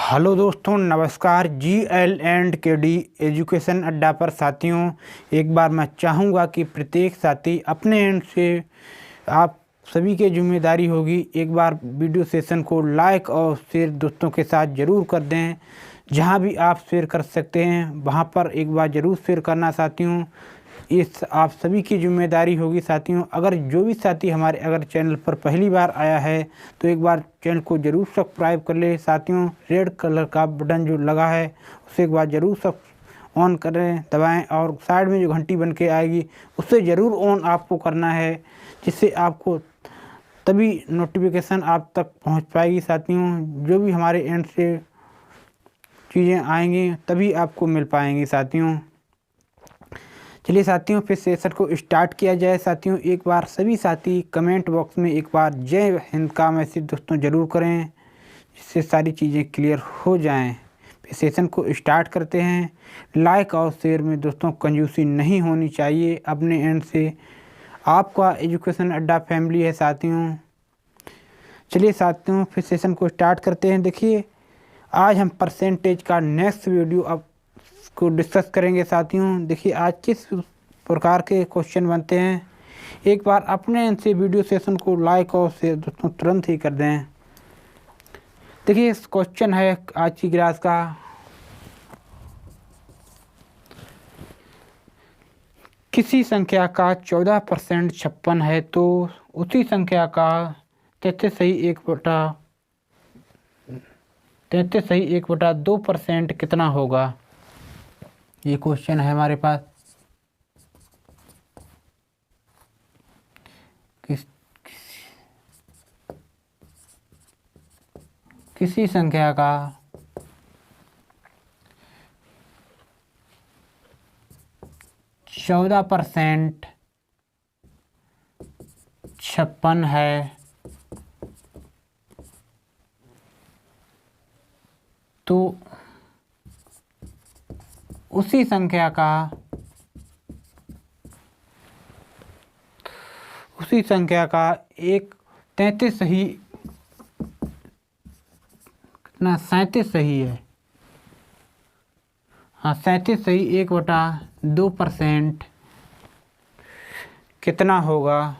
Hello दोस्तों, नमस्कार। GL&KD education अड्डा पर साथियों, एक बार मैं चाहूँगा कि प्रत्येक साथी अपने एंड से आप सभी की जिम्मेदारी होगी, एक बार वीडियो सेशन को लाइक और शेयर दोस्तों के साथ ज़रूर कर दें। जहां भी आप शेयर कर सकते हैं वहां पर एक बार ज़रूर शेयर करना साथियों। इस आप सभी की जिम्मेदारी होगी साथियों। अगर जो भी साथी हमारे अगर चैनल पर पहली बार आया है तो एक बार चैनल को ज़रूर सब्सक्राइब कर ले साथियों। रेड कलर का बटन जो लगा है उसे एक बार ज़रूर सब ऑन करें, दबाएं, और साइड में जो घंटी बन के आएगी उससे ज़रूर ऑन आपको करना है, जिससे आपको तभी नोटिफिकेशन आप तक पहुंच पाएगी साथियों। जो भी हमारे एंड से चीज़ें आएंगी तभी आपको मिल पाएंगी साथियों। चलिए साथियों, फिर सेशन को स्टार्ट किया जाए साथियों। एक बार सभी साथी कमेंट बॉक्स में एक बार जय हिंद का मैसेज दोस्तों ज़रूर करें, जिससे सारी चीज़ें क्लियर हो जाएं। फिर सेशन को स्टार्ट करते हैं। लाइक और शेयर में दोस्तों कंजूसी नहीं होनी चाहिए अपने एंड से। आपका एजुकेशन अड्डा फैमिली है साथियों। चलिए साथियों, फिर सेशन को स्टार्ट करते हैं। देखिए, आज हम परसेंटेज का नेक्स्ट वीडियो अब को डिस्कस करेंगे साथियों। देखिए, आज किस प्रकार के क्वेश्चन बनते हैं, एक बार अपने एंड से वीडियो सेशन को लाइक और शेयर दोस्तों तुरंत ही कर दें। देखिए, इस क्वेश्चन है आज की क्लास का, किसी संख्या का 14% 56 है तो उसी संख्या का 33 सही 1/2% कितना होगा। ये क्वेश्चन है हमारे पास। किसी संख्या का 14% 56 है तो उसी संख्या एक 33 सही कितना 37 सही है। हाँ, 37 सही 1/2% कितना होगा।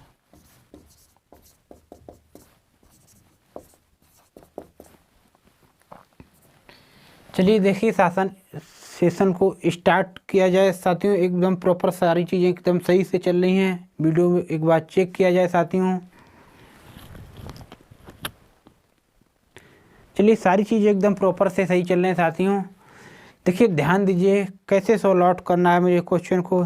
चलिए देखिए, सेशन को स्टार्ट किया जाए साथियों। एकदम प्रॉपर सारी चीज़ें एकदम सही से चल रही हैं। वीडियो में एक बार चेक किया जाए साथियों। चलिए, सारी चीज़ें एकदम प्रॉपर से सही चल रहे हैं साथियों। देखिए, ध्यान दीजिए कैसे सॉल्व आउट करना है मुझे क्वेश्चन को।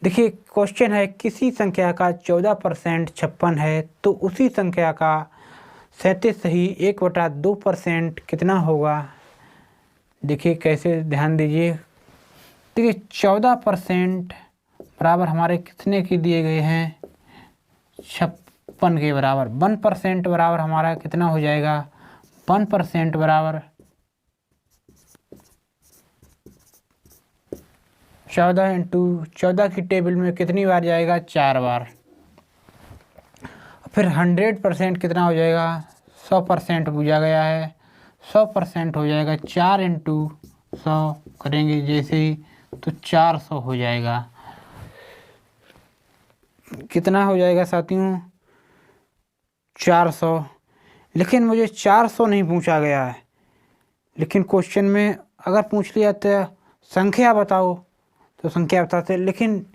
देखिए, क्वेश्चन है किसी संख्या का 14% 56 है तो उसी संख्या का 37 सही 1/2% कितना होगा। देखिए कैसे, ध्यान दीजिए। देखिए, 14% बराबर हमारे कितने के दिए गए हैं, 56 के बराबर। 1% बराबर हमारा कितना हो जाएगा, 1% बराबर 14 इंटू 14 की टेबल में कितनी बार जाएगा, 4 बार। फिर 100% कितना हो जाएगा, 100% पूछा गया है। 100% हो जाएगा 4 इंटू 100 करेंगे जैसे ही तो 400 हो जाएगा। कितना हो जाएगा साथियों, 400। लेकिन मुझे 400 नहीं पूछा गया है। लेकिन क्वेश्चन में अगर पूछ लिया तो संख्या बताओ तो संख्या बताते, लेकिन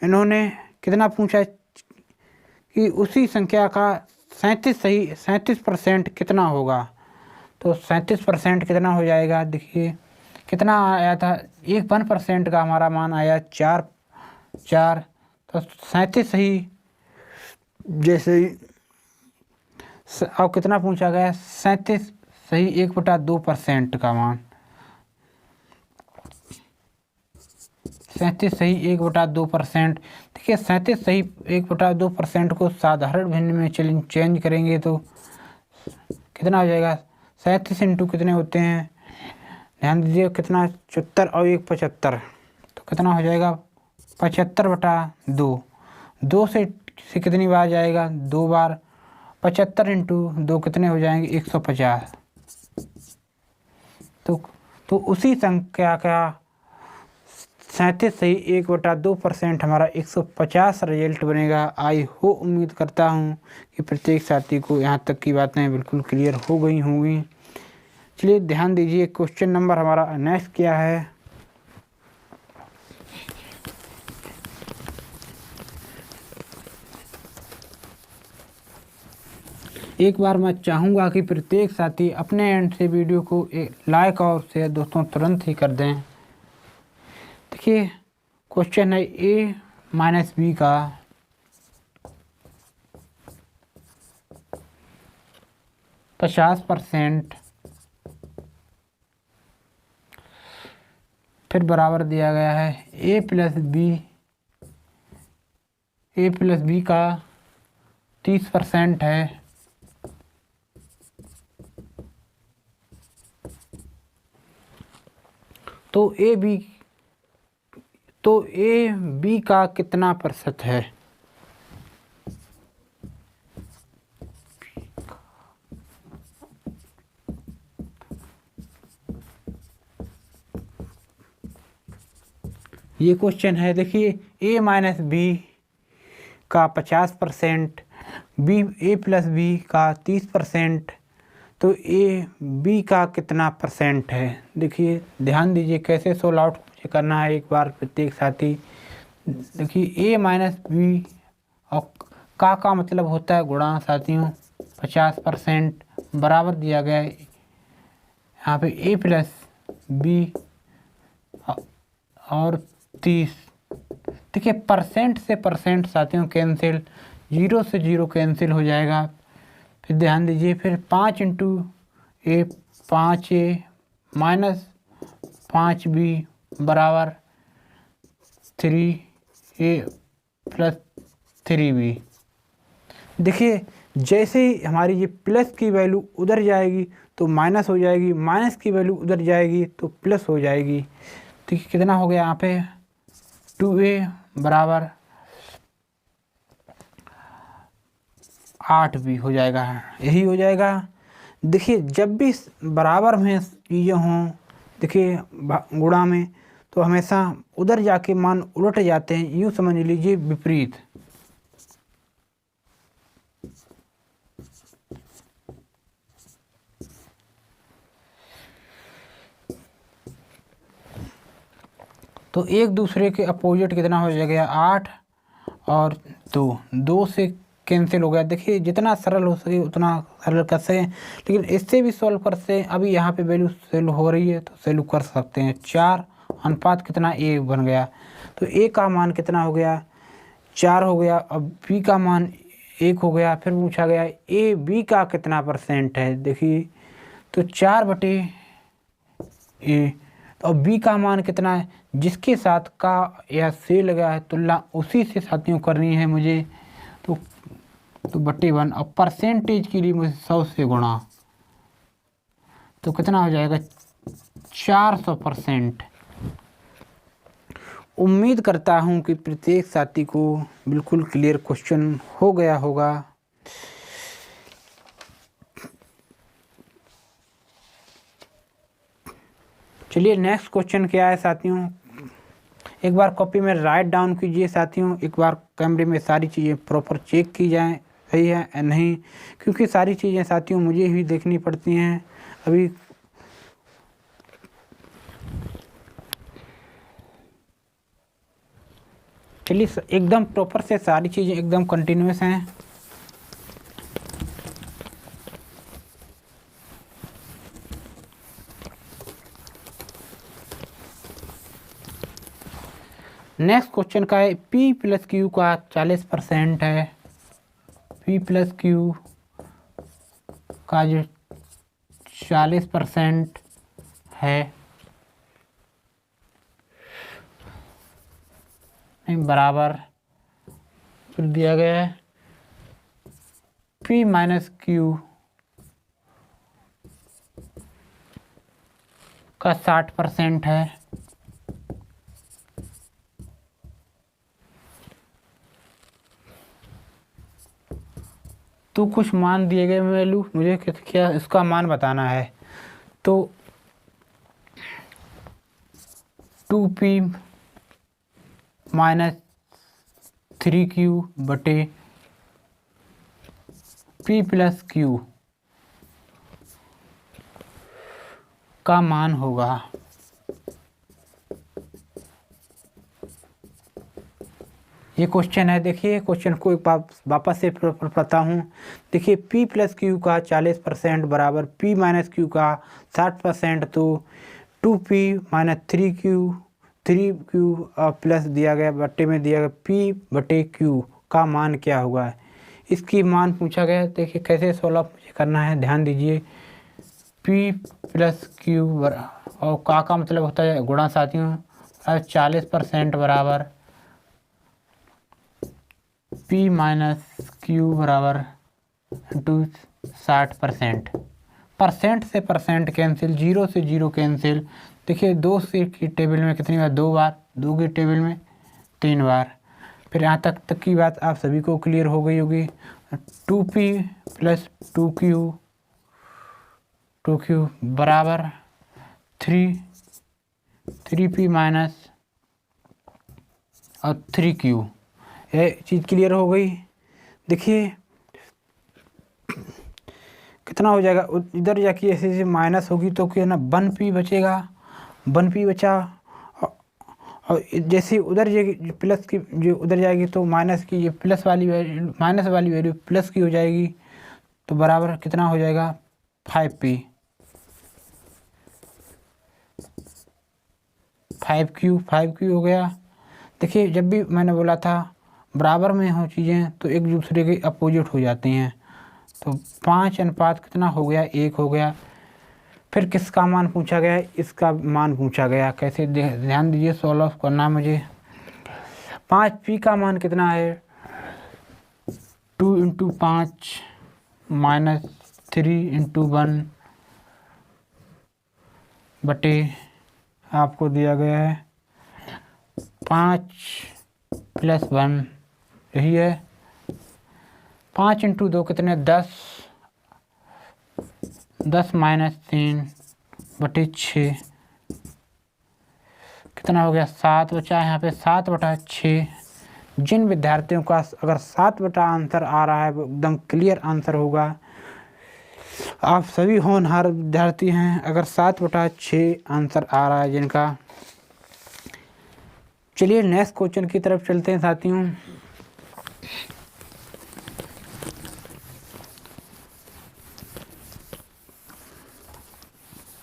इन्होंने कितना पूछा कि उसी संख्या का 37% कितना होगा। तो 37% कितना हो जाएगा। देखिए कितना आया था, 1% का हमारा मान आया 4 तो 37 सही जैसे ही अब कितना पूछा गया, 37 सही 1/2% का मान। 37 सही 1/2%। देखिए, 37 सही 1/2% को साधारण भिन्न में चेंज करेंगे तो कितना हो जाएगा, 37 इंटू कितने होते हैं, ध्यान दीजिए कितना, 74 और 1 75, तो कितना हो जाएगा 75/2। 2 से कितनी बार जाएगा, 2 बार। 75 इंटू 2 कितने हो जाएंगे, 150। तो उसी संख्या का 37 से ही 1/2% हमारा 150 रिजल्ट बनेगा। आई हो उम्मीद करता हूँ कि प्रत्येक साथी को यहाँ तक की बातें बिल्कुल क्लियर हो गई होंगी। चलिए ध्यान दीजिए, क्वेश्चन नंबर हमारा नेक्स्ट क्या है। एक बार मैं चाहूँगा कि प्रत्येक साथी अपने एंड से वीडियो को लाइक और शेयर दोस्तों तुरंत ही कर दें। देखिए क्वेश्चन है a माइनस बी का 50% फिर बराबर दिया गया है a प्लस बी का 30% है। तो ए बी का कितना प्रतिशत है। ये क्वेश्चन है। देखिए a माइनस बी का 50%, ए प्लस बी का 30%, तो ए बी का कितना परसेंट है। देखिए ध्यान दीजिए कैसे सोल्व आउट मुझे करना है एक बार प्रत्येक साथी। देखिए ए माइनस बी और का मतलब होता है गुणा साथियों 50% बराबर दिया गया है यहाँ पे ए प्लस बी और 30। देखिए परसेंट से परसेंट साथियों कैंसिल, 0 से 0 कैंसिल हो जाएगा। फिर ध्यान दीजिए फिर 5 इंटू ए 5a माइनस 5b बराबर 3a प्लस 3b। देखिए जैसे ही हमारी ये प्लस की वैल्यू उधर जाएगी तो माइनस हो जाएगी, माइनस की वैल्यू उधर जाएगी तो प्लस हो जाएगी। तो कितना हो गया यहाँ पे 2a बराबर 8b हो जाएगा, यही हो जाएगा। देखिए जब भी बराबर में चीज़ें हों, देखिए गुणा में, तो हमेशा उधर जाके मान उलट जाते हैं, यूँ समझ लीजिए विपरीत। तो एक दूसरे के अपोजिट कितना हो जाएगा 8 और 2 से कैंसिल हो गया। देखिए जितना सरल हो सके उतना सरल कर सकें, लेकिन इससे भी सॉल्व कर सकते हैं। अभी यहाँ पे वैल्यू सॉल्व हो रही है तो सॉल्व कर सकते हैं। 4 अनुपात कितना a बन गया, तो a का मान कितना हो गया 4 हो गया। अब b का मान 1 हो गया। फिर पूछा गया a b का कितना परसेंट है। देखिए तो 4/a, और b का मान कितना है, जिसके साथ का या से लगा है तुलना उसी से साथियों करनी है मुझे। तो 1/1 और परसेंटेज के लिए मुझे 100 से गुणा, तो कितना हो जाएगा 400%। उम्मीद करता हूं कि प्रत्येक साथी को बिल्कुल क्लियर क्वेश्चन हो गया होगा। चलिए नेक्स्ट क्वेश्चन क्या है साथियों, एक बार कॉपी में राइट डाउन कीजिए साथियों। एक बार कैमरे में सारी चीज़ें प्रॉपर चेक की जाएं सही है या नहीं, क्योंकि सारी चीज़ें साथियों मुझे ही देखनी पड़ती हैं। अभी चलिए एकदम प्रॉपर से सारी चीज़ें एकदम कंटिन्यूस हैं। नेक्स्ट क्वेश्चन का है P प्लस क्यू का 40% है। P प्लस क्यू का जो 40% है बराबर फिर दिया गया है P माइनस क्यू का 60% है। तो कुछ मान दिए गए वैल्यू, मुझे क्या इसका मान बताना है। तो 2p माइनस 3q बटे p प्लस q का मान होगा। ये क्वेश्चन है, देखिए क्वेश्चन को एक बार वापस से पढ़ता हूँ। देखिए p प्लस क्यू का 40% बराबर p माइनस क्यू का 60%, तो 2p माइनस 3q प्लस दिया गया बट्टे में दिया गया p बटे q का मान क्या होगा, इसकी मान पूछा गया। देखिए कैसे सॉल्व करना है, ध्यान दीजिए। p प्लस क्यू और का मतलब होता है गुणा साथियों, 40% बराबर p माइनस क्यू बराबर इंटू 60%। परसेंट से परसेंट कैंसिल, 0 से 0 कैंसिल। देखिए 2 से की टेबल में कितनी बार, 2 बार, 2 की टेबल में 3 बार। फिर यहाँ तक की बात आप सभी को क्लियर हो गई होगी। 2p प्लस 2q बराबर 3p माइनस और 3q, ये चीज़ क्लियर हो गई। देखिए कितना हो जाएगा, इधर जाके ऐसे माइनस होगी तो क्या ना 1p बचेगा, 1p बचा, और जैसे उधर जाएगी प्लस की, जो उधर जाएगी तो माइनस की, ये प्लस वाली वैल्यू माइनस वाली वैल्यू प्लस की हो जाएगी, तो बराबर कितना हो जाएगा 5p, 5q हो गया। देखिए जब भी मैंने बोला था बराबर में हो चीज़ें तो एक दूसरे के अपोजिट हो जाती हैं, तो 5 अनुपात कितना हो गया, 1 हो गया। फिर किसका मान पूछा गया, इसका मान पूछा गया। कैसे, ध्यान दीजिए, सॉल्व करना मुझे। 5p का मान कितना है, 2 × 5 माइनस 3 × 1 बटे आपको दिया गया है 5 प्लस 1, यही है। 5 × 2 कितने, 10 माइनस 3 बटे 6 कितना हो गया, 7 बचा है यहाँ पे, 7/6। जिन विद्यार्थियों का अगर 7 बटा आंसर आ रहा है वो एकदम क्लियर आंसर होगा, आप सभी होनहार विद्यार्थी हैं। अगर 7/6 आंसर आ रहा है जिनका, चलिए नेक्स्ट क्वेश्चन की तरफ चलते हैं साथियों।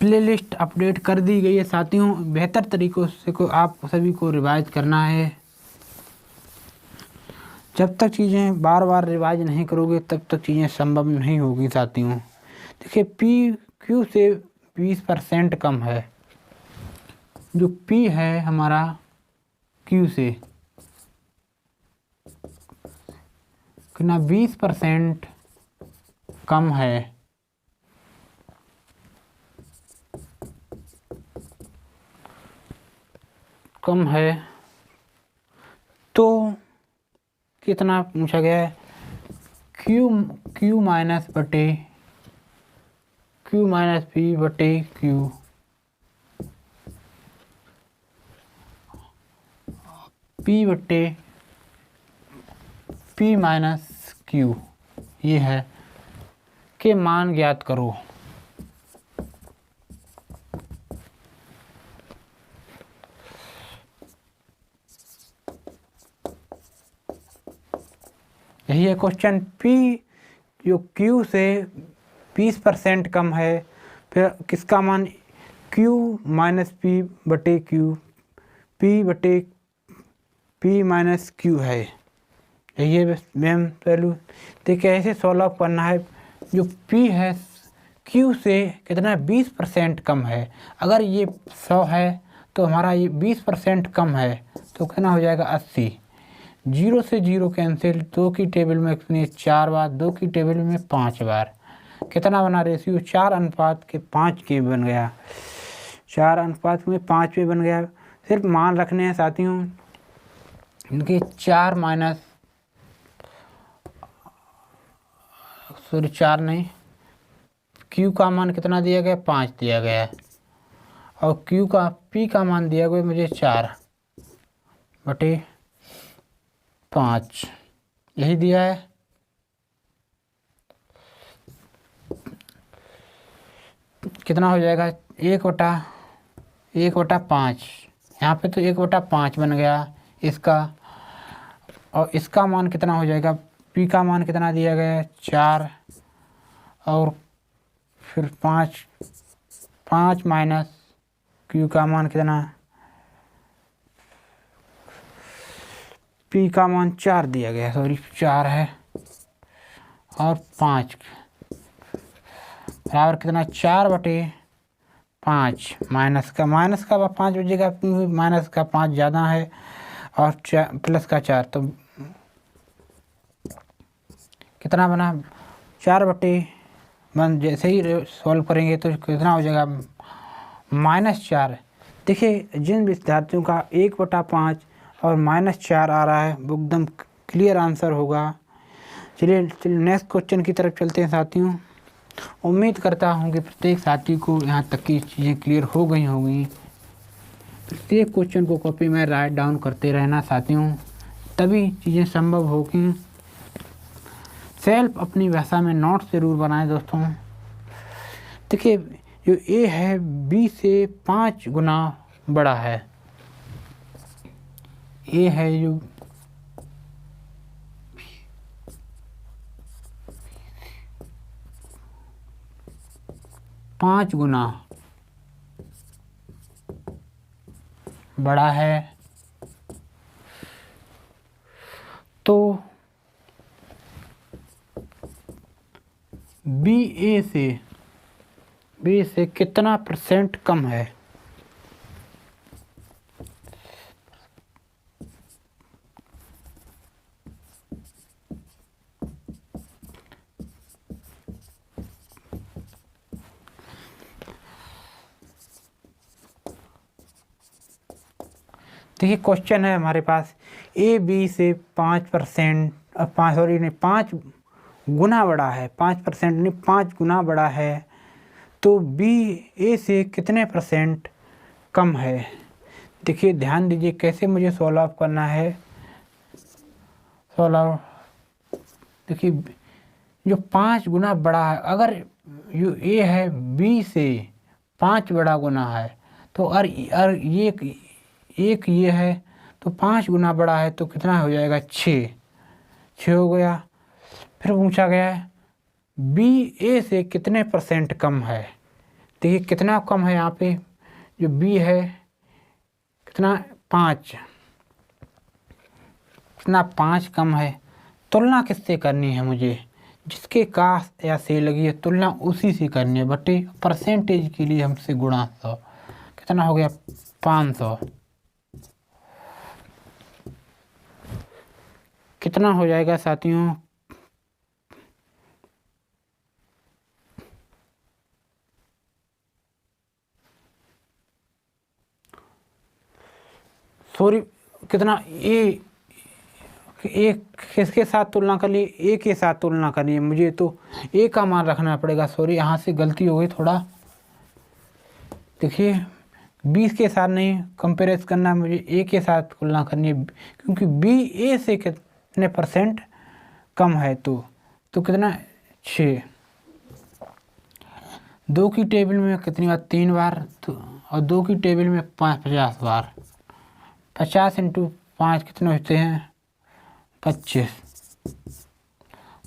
प्लेलिस्ट अपडेट कर दी गई है साथियों, बेहतर तरीक़ों से को आप सभी को रिवाइज करना है। जब तक चीज़ें बार बार रिवाइज नहीं करोगे तब तक चीज़ें संभव नहीं होगी साथियों। देखिए p q से 20% कम है, जो p है हमारा q से कितना 20% कम है। तो कितना पूछा गया है, q माइनस p बटे q, p बटे p माइनस q, ये है के मान ज्ञात करो। यही है क्वेश्चन। p जो q से 20% कम है, फिर किसका मान q माइनस p बटे q, p बटे p माइनस q है। यही है मैम वैल्यू। देखिए ऐसे सॉल्व करना है। जो p है q से कितना 20% कम है, अगर ये 100 है तो हमारा ये 20% कम है तो कितना हो जाएगा 80। 0 से 0 कैंसिल, 2 की टेबल में कितनी 4 बार, 2 की टेबल में 5 बार, कितना बना रेशियो 4:5 के बन गया, 4:5 पे बन गया। सिर्फ मान रखने हैं साथियों इनके 4 नहीं, q का मान कितना दिया गया 5 दिया गया है, और पी का मान दिया गया मुझे 4/5 यही दिया है। कितना हो जाएगा 1/5, यहाँ पे तो 1/5 बन गया इसका। और इसका मान कितना हो जाएगा, पी का मान कितना दिया गया है 4 और फिर 5 माइनस क्यू का मान कितना, पी का मान 4 दिया गया, सॉरी 4 है और 5 बराबर कितना 4/5 माइनस का 5 बजेगा क्योंकि माइनस का 5 ज़्यादा है और प्लस का 4, तो कितना बना 4/1। जैसे ही सॉल्व करेंगे तो कितना हो जाएगा -4। देखिए जिन विद्यार्थियों का 1/5 और -4 आ रहा है वो एकदम क्लियर आंसर होगा। चलिए नेक्स्ट क्वेश्चन की तरफ चलते हैं साथियों। उम्मीद करता हूँ कि प्रत्येक साथी को यहाँ तक की चीज़ें क्लियर हो गई होंगी। प्रत्येक क्वेश्चन को कॉपी में राइट डाउन करते रहना साथियों, तभी चीज़ें संभव होगी। सेल्फ अपनी भाषा में नोट्स ज़रूर बनाएं दोस्तों। देखिए जो ए है बी से 5 गुना बड़ा है, ए है जो 5 गुना बड़ा है, तो बी से कितना % कम है। देखिए क्वेश्चन है हमारे पास ए बी से 5% 5 गुना बड़ा है, 5% नहीं 5 गुना बड़ा है, तो बी ए से कितने % कम है। देखिए ध्यान दीजिए कैसे मुझे सॉल्व अप करना है। देखिए जो 5 गुना बड़ा है, अगर जो ए है बी से 5 बड़ा गुना है तो एक ये है तो 5 गुना बड़ा है तो कितना हो जाएगा 6 हो गया। फिर पूछा गया है बी ए से कितने % कम है। देखिए कितना कम है, यहाँ पे जो बी है कितना 5, कितना 5 कम है। तुलना किससे करनी है मुझे, जिसके का या से लगी है तुलना उसी से करनी है, बटे परसेंटेज के लिए हमसे गुणा 100, कितना हो गया 500। कितना हो जाएगा साथियों, सॉरी कितना एक किसके साथ तुलना कर ली, ए के साथ तुलना करनी है मुझे, तो ए का मान रखना पड़ेगा। सॉरी यहाँ से गलती हो गई थोड़ा। देखिए 20 के साथ नहीं कंपेरेस करना है मुझे, ए के साथ तुलना करनी है, क्योंकि बी ए से कितने % कम है, तो कितना 6। 2 की टेबल में कितनी बार 3 बार, तो और 2 की टेबल में 50 बार, 50 × 5 कितने होते हैं 25,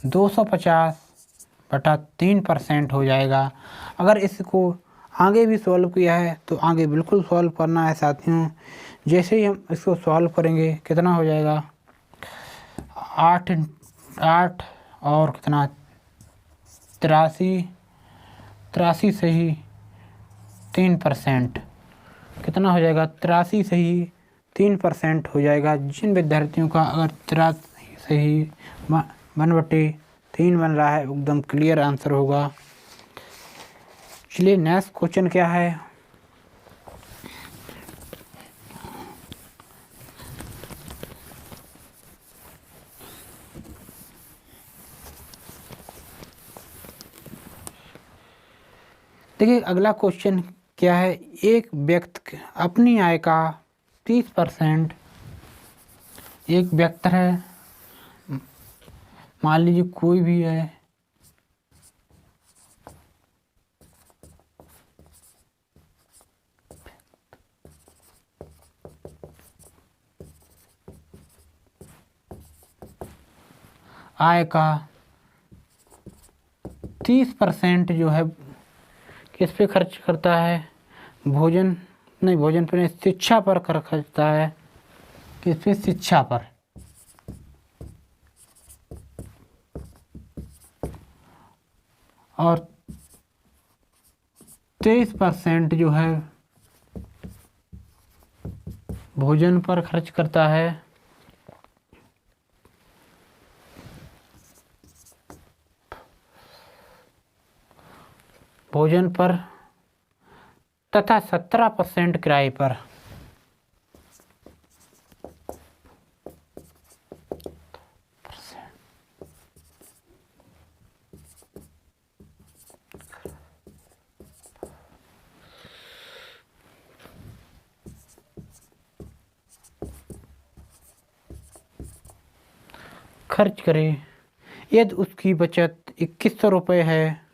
250/3% हो जाएगा। अगर इसको आगे भी सॉल्व किया है तो आगे बिल्कुल सॉल्व करना है साथियों। जैसे ही हम इसको सॉल्व करेंगे कितना हो जाएगा 8 और कितना 83 से ही 3%, कितना हो जाएगा 83 से ही 3% हो जाएगा। जिन विद्यार्थियों का अगर 83 से ही 1/3 बन रहा है एकदम क्लियर आंसर होगा। चलिए नेक्स्ट क्वेश्चन क्या है। देखिए अगला क्वेश्चन क्या है, एक व्यक्ति अपनी आय का 30%, एक व्यक्ति है, मान लीजिए कोई भी है, आय का 30% जो है किस पे खर्च करता है, भोजन पर नहीं, शिक्षा पर खर्चता है। किस पे, शिक्षा पर। और 23% जो है भोजन पर खर्च करता है। भोजन पर तथा 17% किराए पर। खर्च करे यदि उसकी बचत 2100 रुपये है,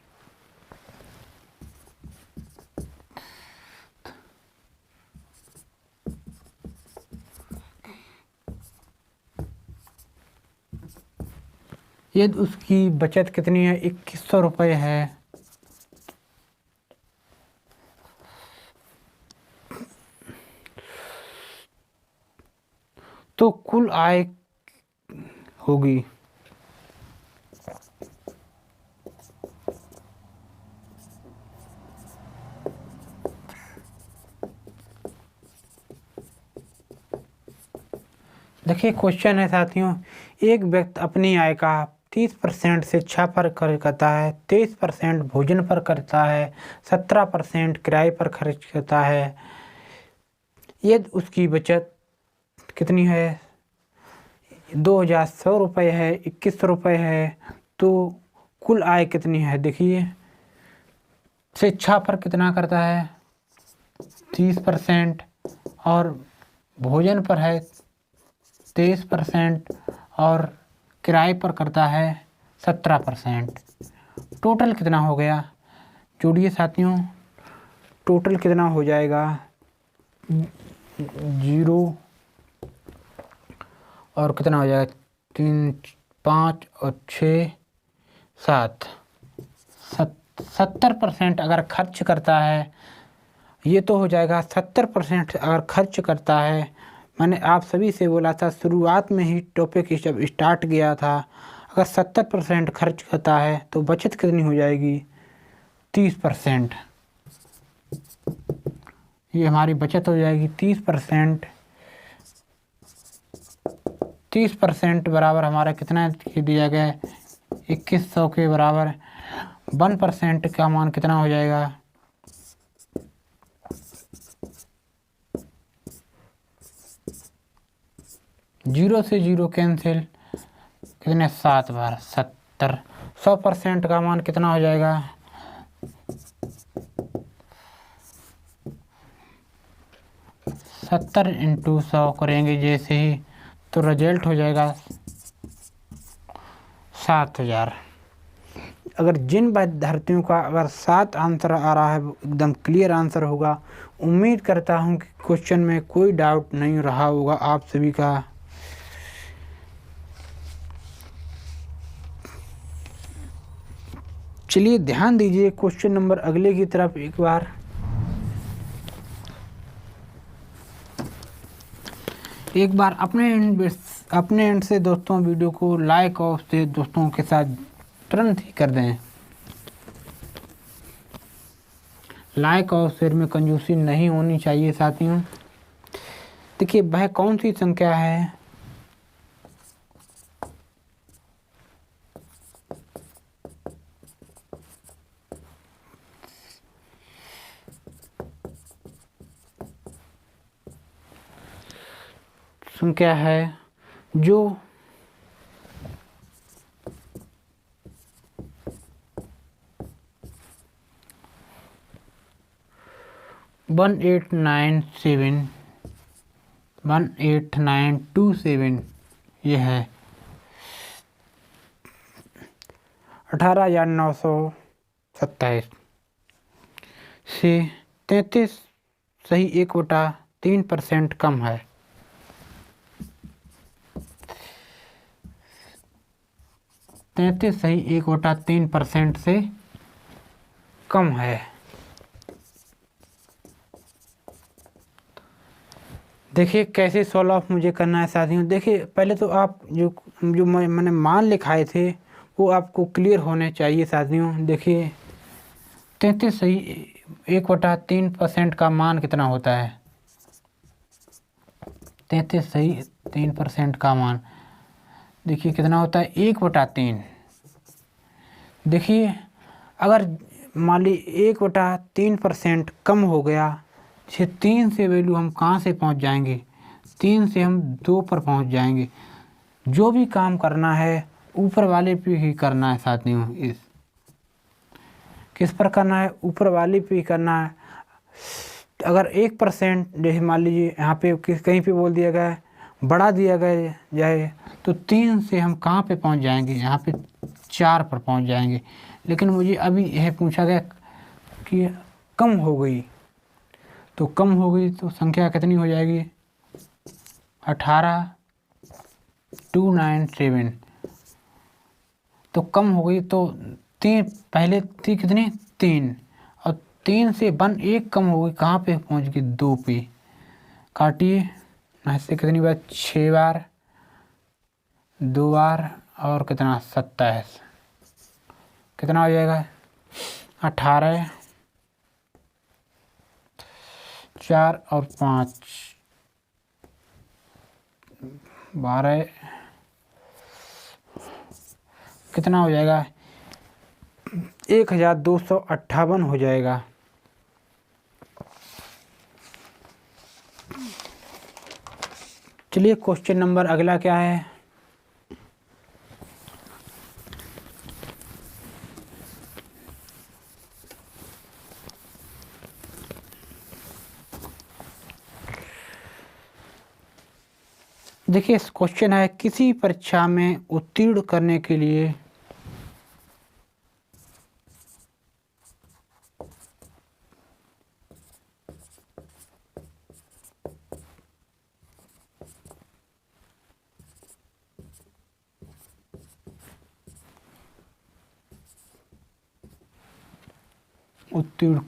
यदि उसकी बचत कितनी है, 2100 रुपये है, तो कुल आय होगी देखिए क्वेश्चन है साथियों, एक व्यक्ति अपनी आय का 30% शिक्षा पर खर्च करता है, 23% भोजन पर करता है, 17% किराए पर खर्च करता है। यदि उसकी बचत कितनी है, 2100 रुपये है, 2100 रुपये है, तो कुल आय कितनी है। देखिए शिक्षा पर कितना करता है, 30%, और भोजन पर है 23%, और किराए पर करता है 17%। टोटल कितना हो गया, जोड़िए साथियों, टोटल कितना हो जाएगा, 0 और कितना हो जाएगा, 3, 5 और 6, 7, 70% अगर खर्च करता है, ये तो हो जाएगा 70% अगर खर्च करता है। मैंने आप सभी से बोला था शुरुआत में ही, टॉपिक जब स्टार्ट किया था, अगर 70% खर्च करता है तो बचत कितनी हो जाएगी, 30%। ये हमारी बचत हो जाएगी 30%। 30% बराबर हमारा कितना दिया गया है, 2100 के बराबर 1% का मान कितना हो जाएगा, 0 से 0 कैंसिल, कितने 7 बार 70। 100% का मान कितना हो जाएगा, 70 × 100 करेंगे जैसे ही, तो रिजल्ट हो जाएगा 7000। अगर जिन विद्यार्थियों का अगर 7 आंसर आ रहा है, एकदम क्लियर आंसर होगा। उम्मीद करता हूं कि क्वेश्चन में कोई डाउट नहीं रहा होगा आप सभी का। चलिए ध्यान दीजिए क्वेश्चन नंबर अगले की तरफ एक बार। एक बार अपने एंड से दोस्तों वीडियो को लाइक और उससे दोस्तों के साथ तुरंत ही कर दें। लाइक और शेयर में कंजूसी नहीं होनी चाहिए साथियों। देखिए वह कौन सी संख्या है, संख्या है जो 18927 ये है 18,927 से 33 सही 1/3% कम है। 33 सही 1/3% से कम है। देखिए कैसे सॉल्व ऑफ मुझे करना है साथियों। देखिए पहले तो आप जो मैंने मान लिखाए थे वो आपको क्लियर होने चाहिए साथियों। देखिए 33 सही 1/3% का मान कितना होता है? 33 सही 3% का मान देखिए कितना होता है? 1/3। देखिए अगर मान ली 1/3% कम हो गया, 3 से वैल्यू हम कहाँ से पहुँच जाएंगे? 3 से हम 2 पर पहुँच जाएंगे। जो भी काम करना है ऊपर वाले पे ही करना है साथियों। इस किस पर करना है? ऊपर वाले पे ही करना है। अगर 1% जैसे मान लीजिए यहाँ पे कहीं पे बोल दिया गया बढ़ा दिया गया जाए तो 3 से हम कहाँ पे पहुँच जाएंगे? यहाँ पे 4 पर पहुँच जाएंगे। लेकिन मुझे अभी यह पूछा गया कि कम हो गई, तो कम हो गई तो संख्या कितनी हो जाएगी? 18,297। तो कम हो गई तो 3 पहले थी कितनी? 3 और 3 से 1 कम हो गई, कहाँ पे पहुँच गई? 2 पे। काटिए ऐसे कितनी बार? 6 बार, 2 बार और कितना? 27। कितना हो जाएगा? 18, 4 और 5 12 कितना हो जाएगा? 1,258 हो जाएगा। चलिए क्वेश्चन नंबर अगला क्या है? देखिए क्वेश्चन है किसी परीक्षा में उत्तीर्ण करने के लिए उत्तीर्ण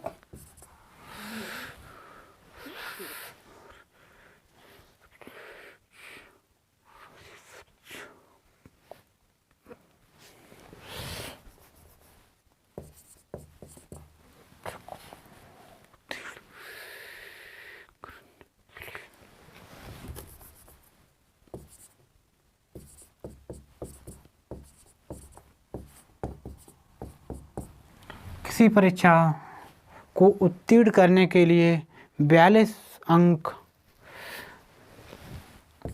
किसी परीक्षा को उत्तीर्ण करने के लिए 42 अंक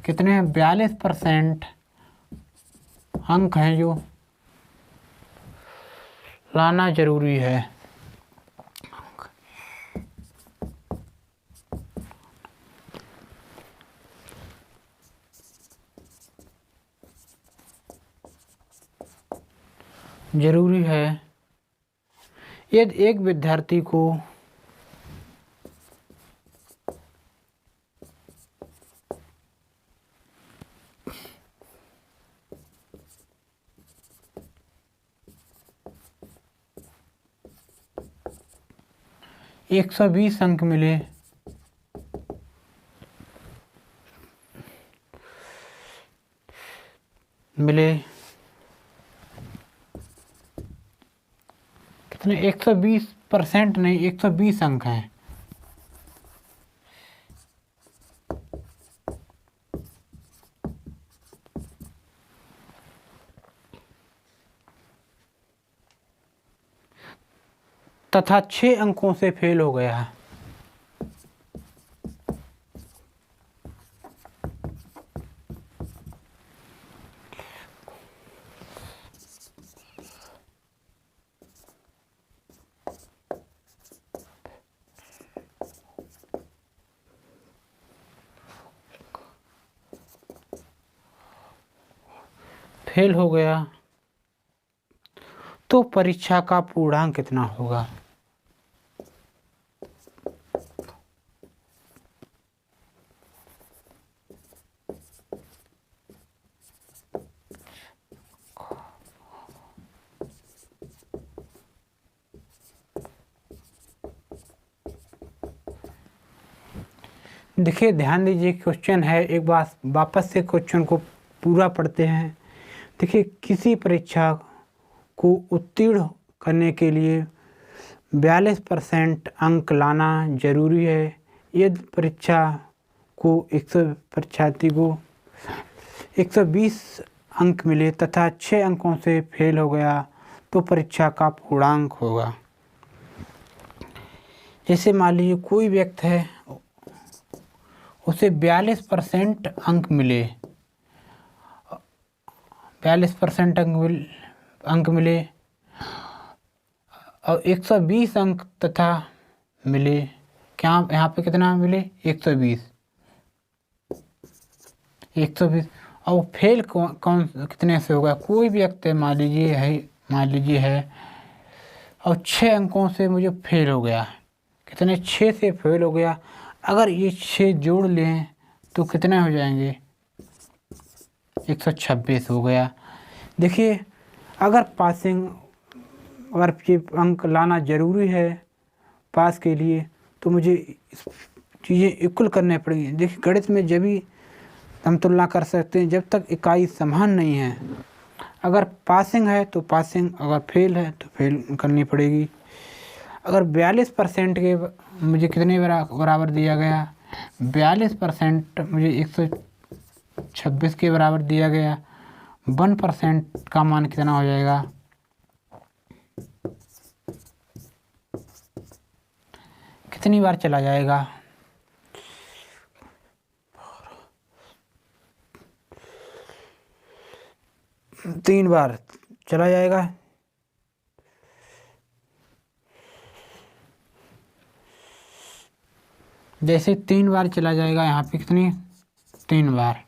कितने हैं? 42% अंक हैं जो लाना जरूरी है। जरूरी है यदि एक विद्यार्थी को एक 120 अंक मिले कितने? 120% नहीं, 120 अंक हैं। तथा 6 अंकों से फेल हो गया है। फेल हो गया तो परीक्षा का पूर्णांक कितना होगा। देखिए ध्यान दीजिए, क्वेश्चन है, एक बार वापस से क्वेश्चन को पूरा पढ़ते हैं। देखिए किसी परीक्षा को उत्तीर्ण करने के लिए 42% अंक लाना जरूरी है। यदि परीक्षा को 100 परीक्षार्थी को 120 अंक मिले तथा 6 अंकों से फेल हो गया तो परीक्षा का पूर्णांक होगा। जैसे मान लीजिए कोई व्यक्ति है, उसे 42% अंक मिले, 42% अंक मिले और 120 अंक तथा मिले। क्या यहाँ पे कितना मिले? 120 और फेल कौन कितने से होगा? कोई भी व्यक्ति मान लीजिए है और 6 अंकों से मुझे फेल हो गया। कितने? 6 से फेल हो गया। अगर ये 6 जोड़ लें तो कितने हो जाएंगे? 126 हो गया। देखिए अगर ये अंक लाना ज़रूरी है पास के लिए तो मुझे चीज़ें इक्वल करने पड़ेंगी। देखिए गणित में जब भी हम तुलना कर सकते हैं जब तक इकाई समान नहीं है। अगर पासिंग है तो पासिंग, अगर फेल है तो फेल करनी पड़ेगी। अगर 42% के मुझे कितने बराबर दिया गया? 42% मुझे 126 के बराबर दिया गया। 1% का मान कितना हो जाएगा? कितनी बार चला जाएगा? तीन बार चला जाएगा। जैसे 3 बार चला जाएगा, यहाँ पे कितनी? 3 बार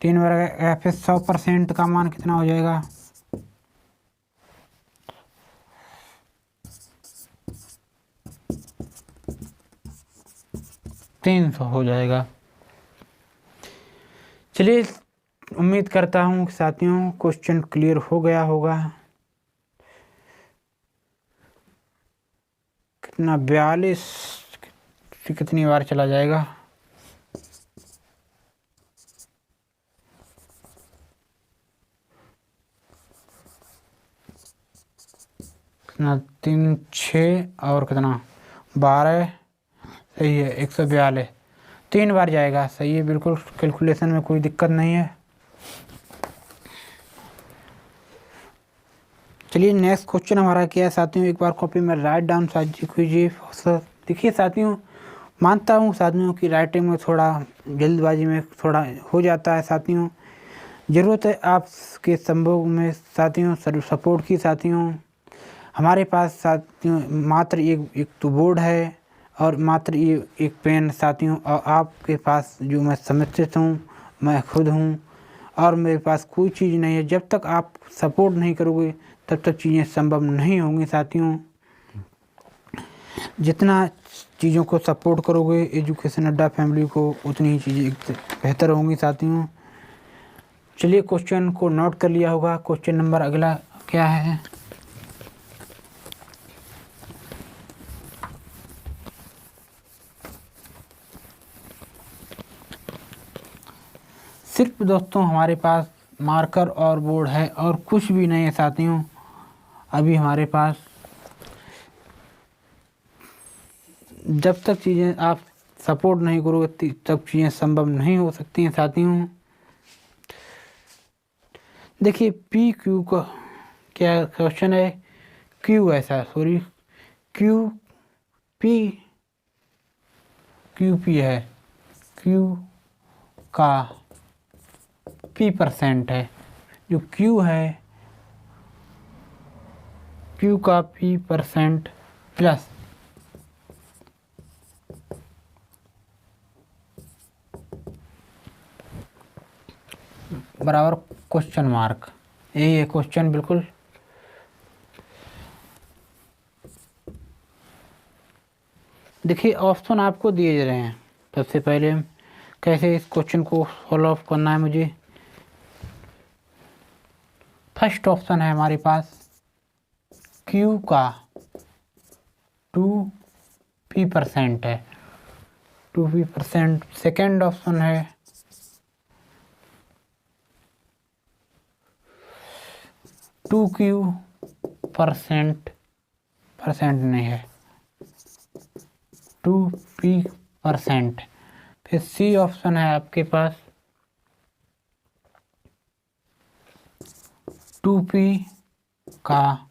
गया। फिर 100% का मान कितना हो जाएगा? 300 हो जाएगा। चलिए उम्मीद करता हूँ कि साथियों क्वेश्चन क्लियर हो गया होगा। कितना? 42 से कितनी बार चला जाएगा? कितना? 3 6 और कितना? 12। सही है, 142 3 बार जाएगा। सही है, बिल्कुल कैलकुलेशन में कोई दिक्कत नहीं है। चलिए नेक्स्ट क्वेश्चन हमारा क्या है साथियों, एक बार कॉपी में राइट डाउन कीजिए। देखिए साथियों, मानता हूँ साथियों की राइटिंग में थोड़ा जल्दबाजी में थोड़ा हो जाता है साथियों। ज़रूरत है आपके संभव में साथियों सपोर्ट की साथियों। हमारे पास साथियों मात्र एक तो बोर्ड है और मात्र ये एक पेन साथियों, और आपके पास जो मैं समर्थित हूँ, मैं खुद हूँ और मेरे पास कोई चीज़ नहीं है। जब तक आप सपोर्ट नहीं करोगे तब तक चीज़ें संभव नहीं होंगी साथियों। जितना चीज़ों को सपोर्ट करोगे एजुकेशन अड्डा फैमिली को, उतनी ही चीज़ें बेहतर होंगी साथियों। चलिए क्वेश्चन को नोट कर लिया होगा। क्वेश्चन नंबर अगला क्या है? सिर्फ दोस्तों हमारे पास मार्कर और बोर्ड है और कुछ भी नहीं है साथियों। अभी हमारे पास जब तक चीज़ें आप सपोर्ट नहीं करोगे तब चीज़ें संभव नहीं हो सकती हैं साथियों। देखिए पी क्यू का क्या क्वेश्चन है? क्यू क्यू पी है। क्यू का P% है। जो Q है, Q का P% प्लस बराबर क्वेश्चन मार्क, यही है क्वेश्चन बिल्कुल। देखिए ऑप्शन आपको दिए जा रहे हैं। सबसे पहले कैसे इस क्वेश्चन को सॉल्व करना है मुझे। फर्स्ट ऑप्शन है हमारे पास Q का 2p% है, 2p%। सेकेंड ऑप्शन है %, परसेंट नहीं है, 2p%। फिर सी ऑप्शन है आपके पास 2p का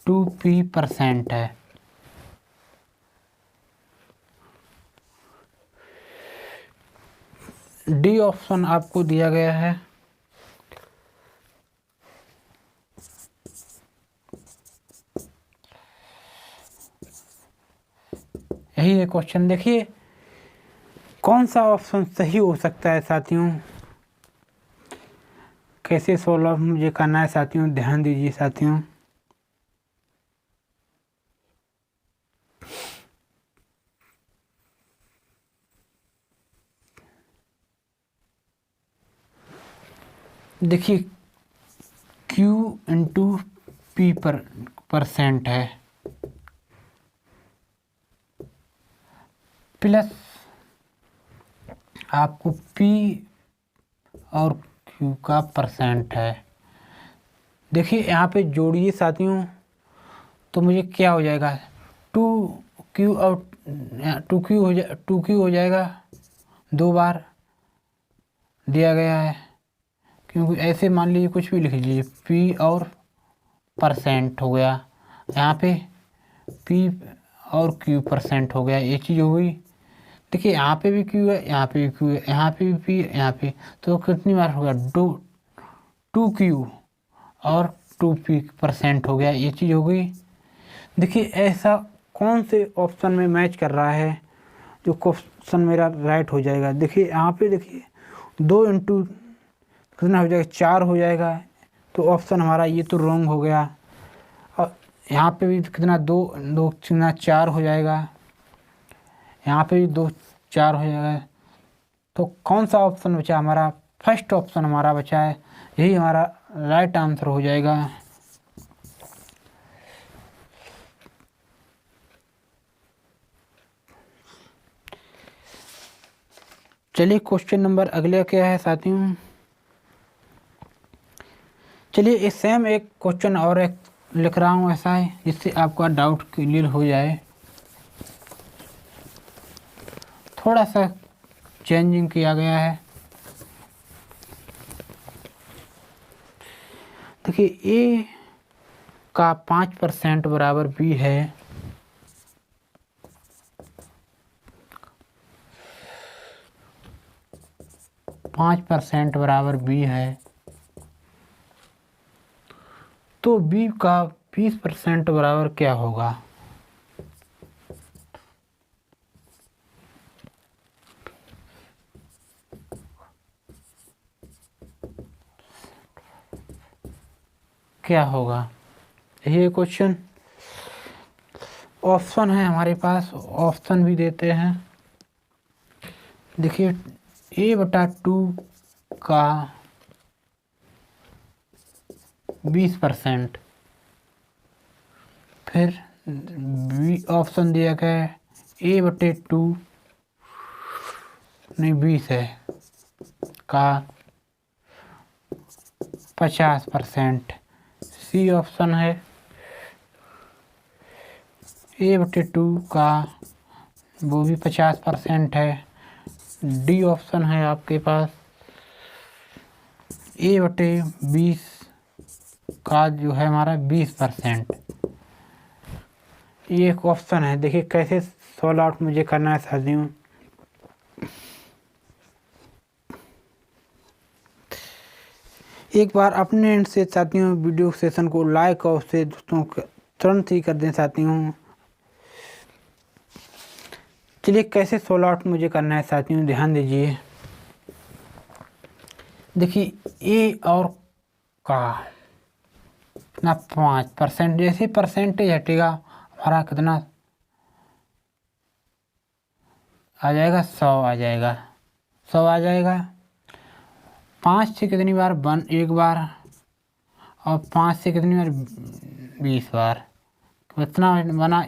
2p% है। डी ऑप्शन आपको दिया गया है यही है क्वेश्चन। देखिए कौन सा ऑप्शन सही हो सकता है साथियों, कैसे सॉल्व मुझे करना है साथियों, ध्यान दीजिए साथियों। देखिए Q इंटू P परसेंट है, प्लस आपको P और Q का परसेंट है। देखिए यहाँ पे जोड़िए साथियों तो मुझे क्या हो जाएगा, 2Q और 2Q हो जाएगा, 2 बार दिया गया है। क्योंकि ऐसे मान लीजिए कुछ भी लिख लीजिए, P और परसेंट हो गया, यहाँ पे P और Q परसेंट हो गया, ये चीज़ हो गई। देखिए यहाँ पे भी Q है, यहाँ पे भी Q है, यहाँ पे भी P, यहाँ पे, तो कितनी बार हो गया, 2Q और 2p% हो गया, ये चीज़ हो गई। देखिए ऐसा कौन से ऑप्शन में मैच कर रहा है जो क्वेश्चन मेरा राइट हो जाएगा। देखिए यहाँ पे देखिए 2 इंटू कितना हो जाएगा, 4 हो जाएगा, तो ऑप्शन हमारा ये तो रॉन्ग हो गया। और यहाँ पे भी कितना 2 कितना 4 हो जाएगा, यहाँ पे भी 2 4 हो जाएगा। तो कौन सा ऑप्शन बचा हमारा, फर्स्ट ऑप्शन हमारा बचा है, यही हमारा राइट आंसर हो जाएगा। चलिए क्वेश्चन नंबर अगले क्या है साथियों। चलिए इस सेम एक क्वेश्चन और एक लिख रहा हूँ ऐसा है जिससे आपका डाउट क्लियर हो जाए। थोड़ा सा चेंजिंग किया गया है। देखिए ए का 5% बराबर बी है, %5 बराबर बी है, तो बी का 20% बराबर क्या होगा। क्या होगा, यही क्वेश्चन। ऑप्शन है हमारे पास, ऑप्शन भी देते हैं। देखिए A/2 का 20%, फिर बी ऑप्शन दिया गया है A/2 नहीं 20 है का 50%। सी ऑप्शन है A/2 का वो भी 50% है। डी ऑप्शन है आपके पास A/20 का जो है हमारा 20%। ये एक ऑप्शन है। देखिए कैसे सॉल्व आउट मुझे करना है साथियों। एक बार अपने एंड से साथियों वीडियो सेशन को लाइक और उससे दोस्तों तुरंत ही कर दें साथियों। चलिए कैसे सॉल्व आउट मुझे करना है साथियों, ध्यान दीजिए। देखिए ए और का कितना 5%, जैसे परसेंटेज हटेगा हमारा कितना आ जाएगा, 100 आ जाएगा, 100 आ जाएगा। 5 से कितनी बार एक बार, और 5 से कितनी बार 20 बार, कितना बना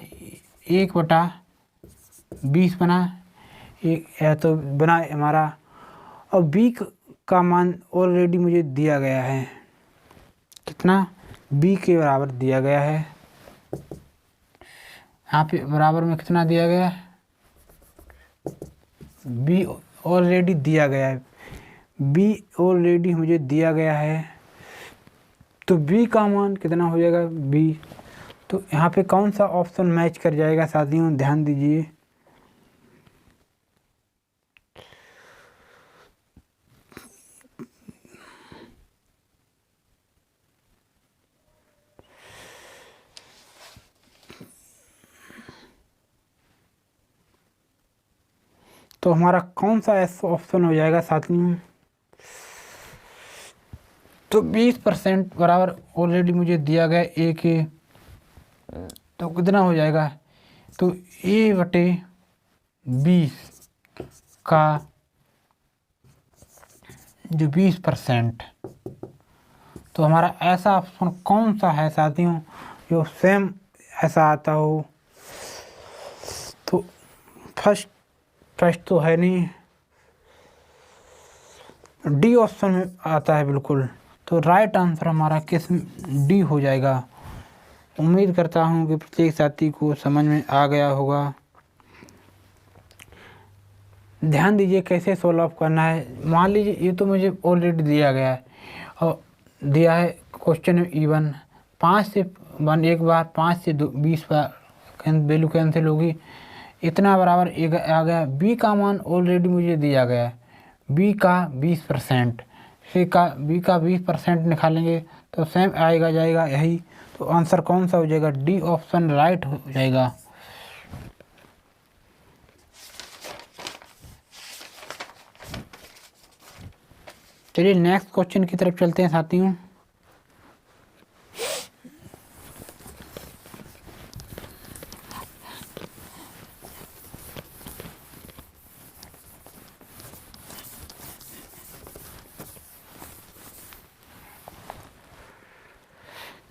1/20 बना एक है, तो बना हमारा। और b का मान ऑलरेडी मुझे दिया गया है, कितना b के बराबर दिया गया है। यहाँ पे बराबर में कितना दिया गया है, b ऑलरेडी दिया गया है, b ऑलरेडी मुझे दिया गया है, तो b का मान कितना हो जाएगा b। तो यहाँ पे कौन सा ऑप्शन मैच कर जाएगा साथियों, ध्यान दीजिए। तो हमारा कौन सा ऐसा ऑप्शन हो जाएगा साथियों, तो 20% बराबर ऑलरेडी मुझे दिया गया ए के, तो कितना हो जाएगा, तो a/20 का जो 20%, तो हमारा ऐसा ऑप्शन कौन सा है साथियों जो सेम ऐसा आता हो। तो फर्स्ट तो है नहीं, डी ऑप्शन में आता है बिल्कुल। तो राइट आंसर हमारा किस डी हो जाएगा। उम्मीद करता हूँ कि प्रत्येक साथी को समझ में आ गया होगा। ध्यान दीजिए कैसे सोल्व करना है। मान लीजिए ये तो मुझे ऑलरेडी दिया गया है, और दिया है क्वेश्चन इवन 5 से 1 एक बार, 5 से 20 बार वैल्यू कैंसिल होगी, इतना बराबर एक आ गया। बी का मान ऑलरेडी मुझे दिया गया है, बी का 20%, बी का 20% निकालेंगे तो सेम आएगा जाएगा यही। तो आंसर कौन सा हो जाएगा, डी ऑप्शन राइट हो जाएगा। चलिए नेक्स्ट क्वेश्चन की तरफ चलते हैं साथियों।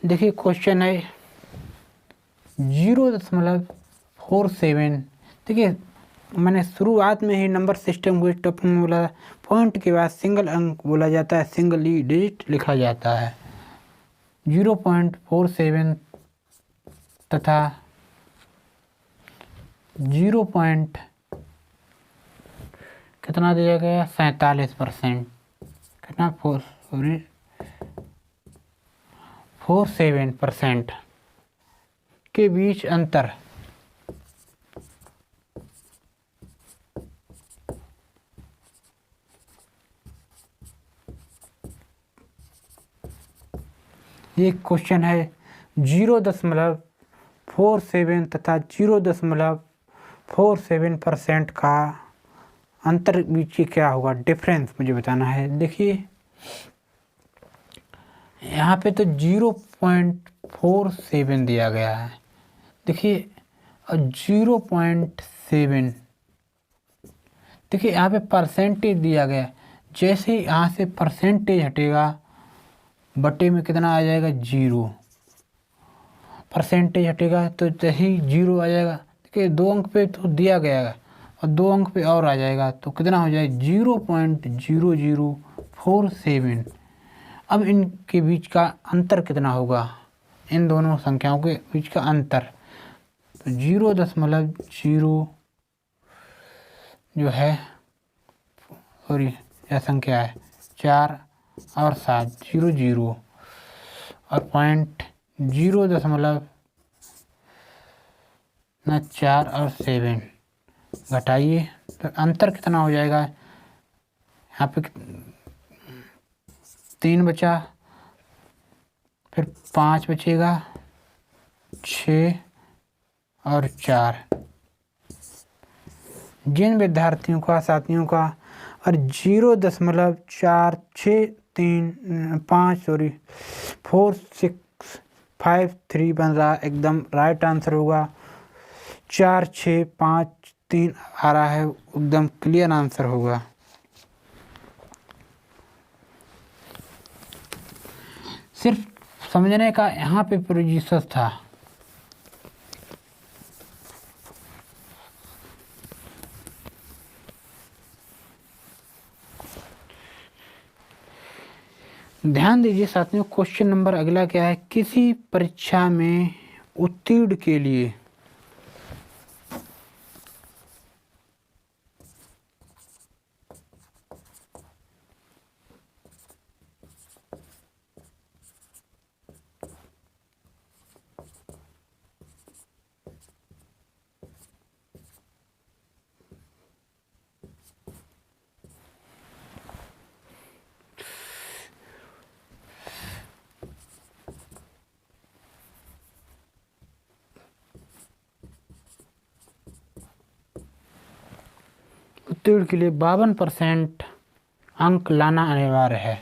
देखिए क्वेश्चन है 0.47। देखिए मैंने शुरुआत में ही नंबर सिस्टम को टॉपिक में बोला, पॉइंट के बाद सिंगल अंक बोला जाता है, सिंगल डिजिट लिखा जाता है। 0.47 तथा 0. कितना दिया गया 47%, कितना 47% के बीच अंतर। ये क्वेश्चन है 0.47 तथा 0.47% का अंतर बीच क्या होगा, डिफरेंस मुझे बताना है। देखिए यहाँ पे तो 0.47 दिया गया है, देखिए 0.7, देखिए यहाँ पे परसेंटेज दिया गया है, जैसे ही यहाँ से परसेंटेज हटेगा बटे में कितना आ जाएगा 0, परसेंटेज हटेगा तो जैसे ही 0 आ जाएगा। देखिए 2 अंक पे तो दिया गया है और 2 अंक पे और आ जाएगा, तो कितना हो जाएगा 0.0047। अब इनके बीच का अंतर कितना होगा, इन दोनों संख्याओं के बीच का अंतर, तो 0.0 जो है, सॉरी यह संख्या है 4 और 7, 0 और पॉइंट 0.4 और 7 घटाइए तो अंतर कितना हो जाएगा। यहाँ पे 3 बचा, फिर 5 बचेगा, 6 और 4। जिन विद्यार्थियों का साथियों का और 0.4653 बन रहा, एकदम राइट आंसर होगा। 4653 आ रहा है, एकदम क्लियर आंसर होगा। सिर्फ समझने का यहाँ पे प्रोसीजर था। ध्यान दीजिए साथियों, क्वेश्चन नंबर अगला क्या है। किसी परीक्षा में उत्तीर्ण के लिए उत्तीर्ण के लिए 52% अंक लाना अनिवार्य है।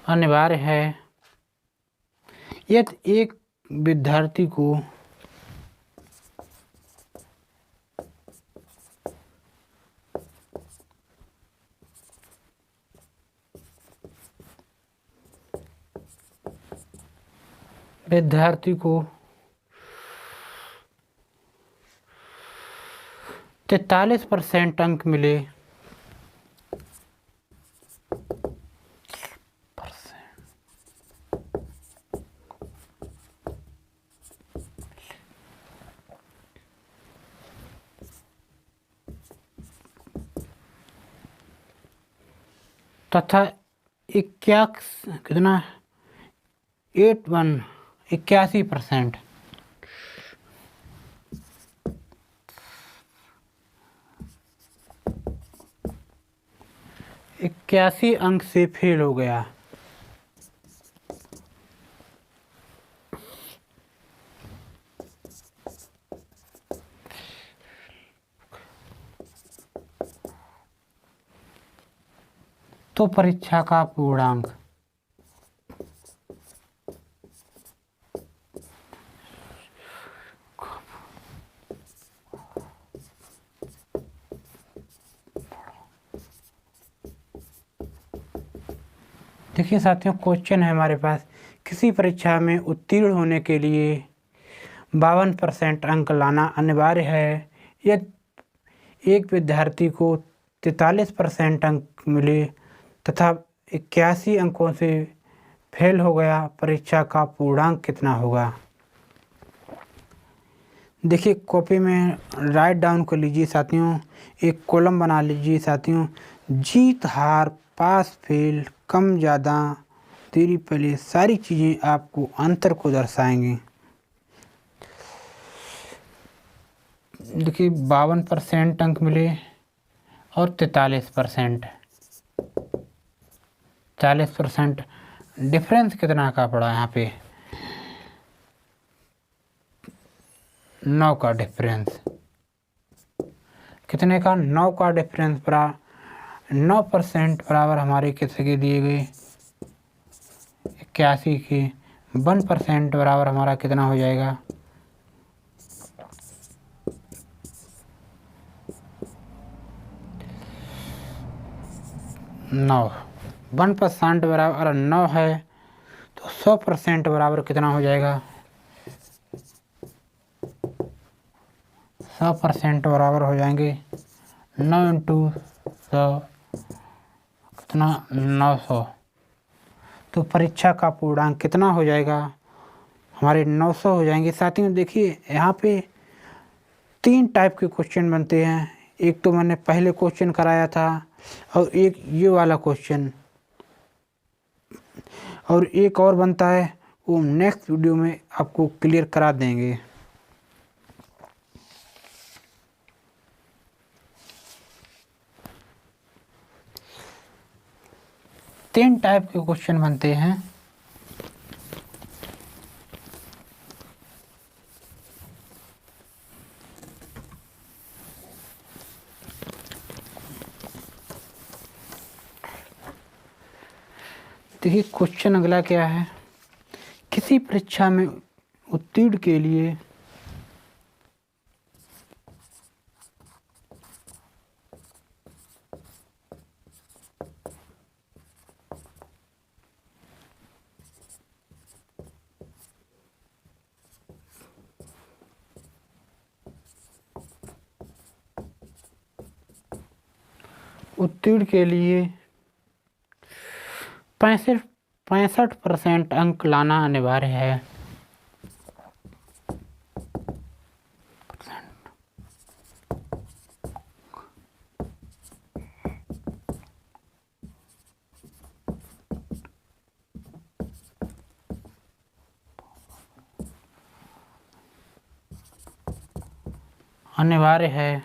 अनिवार्य है यदि एक विद्यार्थी को विद्यार्थी को 43% अंक मिले तथा 81% 81 अंक से फेल हो गया, तो परीक्षा का पूर्णांक देखिए साथियों, क्वेश्चन है हमारे पास। किसी परीक्षा में उत्तीर्ण होने के लिए 52% अंक लाना अनिवार्य है। यदि एक विद्यार्थी को 43% अंक मिले तथा 81 अंकों से फेल हो गया, परीक्षा का पूर्णांक कितना होगा। देखिए कॉपी में राइट डाउन कर लीजिए साथियों, एक कॉलम बना लीजिए साथियों। जीत हार पास फेल कम ज़्यादा देरी पहले सारी चीज़ें आपको अंतर को दर्शाएंगी। देखिए 52% अंक मिले और 40% डिफरेंस कितना का पड़ा यहाँ पे, 9 का डिफरेंस। कितने का, 9 का डिफरेंस पड़ा। 9% बराबर हमारे कितने के दिए गए, 81 के। 1% बराबर हमारा कितना हो जाएगा, 9। 1% बराबर 9 है तो 100% बराबर कितना हो जाएगा, 100% बराबर हो जाएंगे 9 × 100 कितना, 900। तो परीक्षा का पूर्णांक कितना हो जाएगा, हमारे 900 हो जाएंगे। साथियों देखिए यहाँ पे 3 टाइप के क्वेश्चन बनते हैं। एक तो मैंने पहले क्वेश्चन कराया था और एक ये वाला क्वेश्चन, और एक और बनता है, वो नेक्स्ट वीडियो में आपको क्लियर करा देंगे। तीन टाइप के क्वेश्चन बनते हैं। देखिए क्वेश्चन अगला क्या है, किसी परीक्षा में उत्तीर्ण के लिए उत्तीर्ण के लिए 65% अंक लाना अनिवार्य है। अनिवार्य है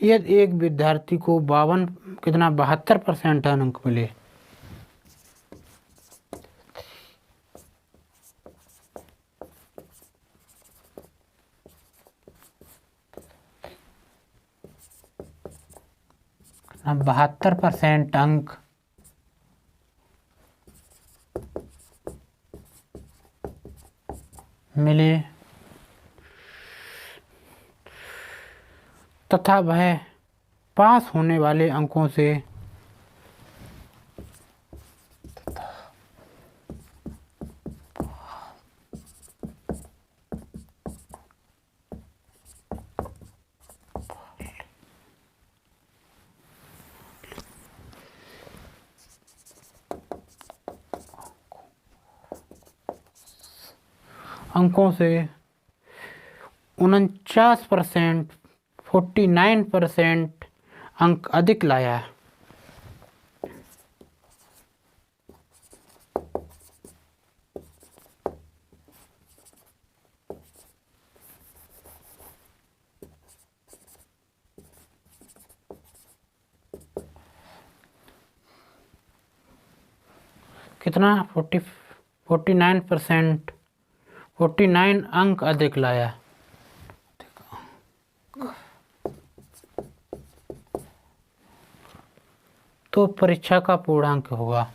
यदि एक विद्यार्थी को 72% अंक मिले। अब 72% अंक मिले तथा वह पास होने वाले अंकों से अंकों से 49%, 49% अंक अधिक लाया। कितना 49%, 49 अंक अधिक लाया। तो परीक्षा का पूर्णांक होगा।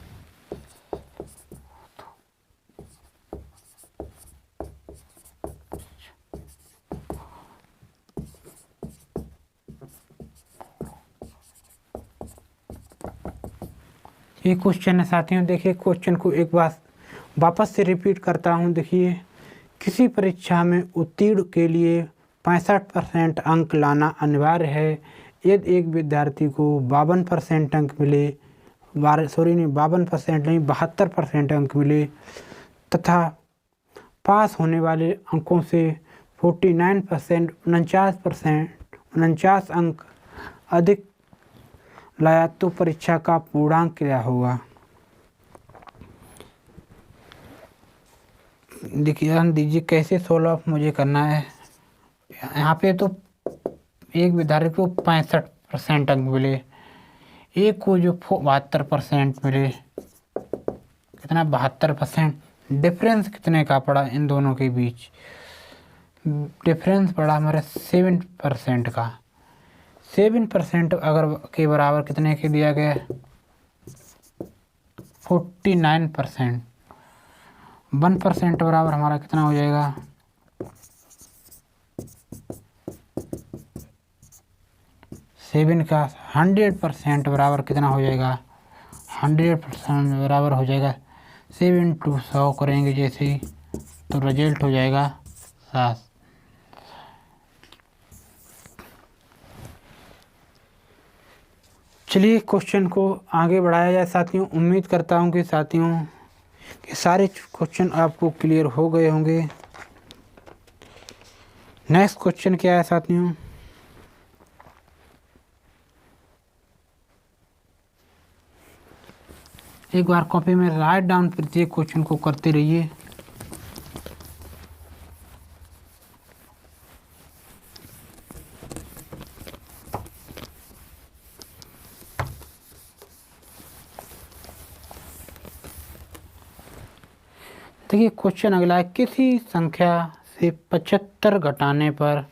ये क्वेश्चन है साथियों, देखिए क्वेश्चन को एक बार वापस से रिपीट करता हूँ। देखिए किसी परीक्षा में उत्तीर्ण के लिए 65% अंक लाना अनिवार्य है यदि एक विद्यार्थी को 52% अंक मिले, 52% नहीं 72% अंक मिले तथा पास होने वाले अंकों से 49%, 49 अंक अधिक लाया तो परीक्षा का पूर्णांक क्या होगा। देखिए ध्यान दीजिए कैसे सोल्व ऑफ मुझे करना है। यहाँ पे तो एक विद्यार्थी को 65% अंक मिले, एक को जो 72% मिले, कितना 72%, डिफरेंस कितने का पड़ा इन दोनों के बीच, डिफरेंस पड़ा हमारे 7% का। 7% अगर के बराबर कितने के दिया गया, 49%। 1% बराबर हमारा कितना हो जाएगा, 7 का 100% बराबर कितना हो जाएगा, 100% बराबर हो जाएगा 7 × 100 करेंगे जैसे ही तो रिजल्ट हो जाएगा 7। चलिए क्वेश्चन को आगे बढ़ाया जाए साथियों। उम्मीद करता हूँ कि साथियों कि सारे क्वेश्चन आपको क्लियर हो गए होंगे। नेक्स्ट क्वेश्चन क्या है साथियों, एक बार कॉपी में राइट डाउन प्रत्येक क्वेश्चन को करते रहिए। देखिए क्वेश्चन अगला है, किसी संख्या से 75 घटाने पर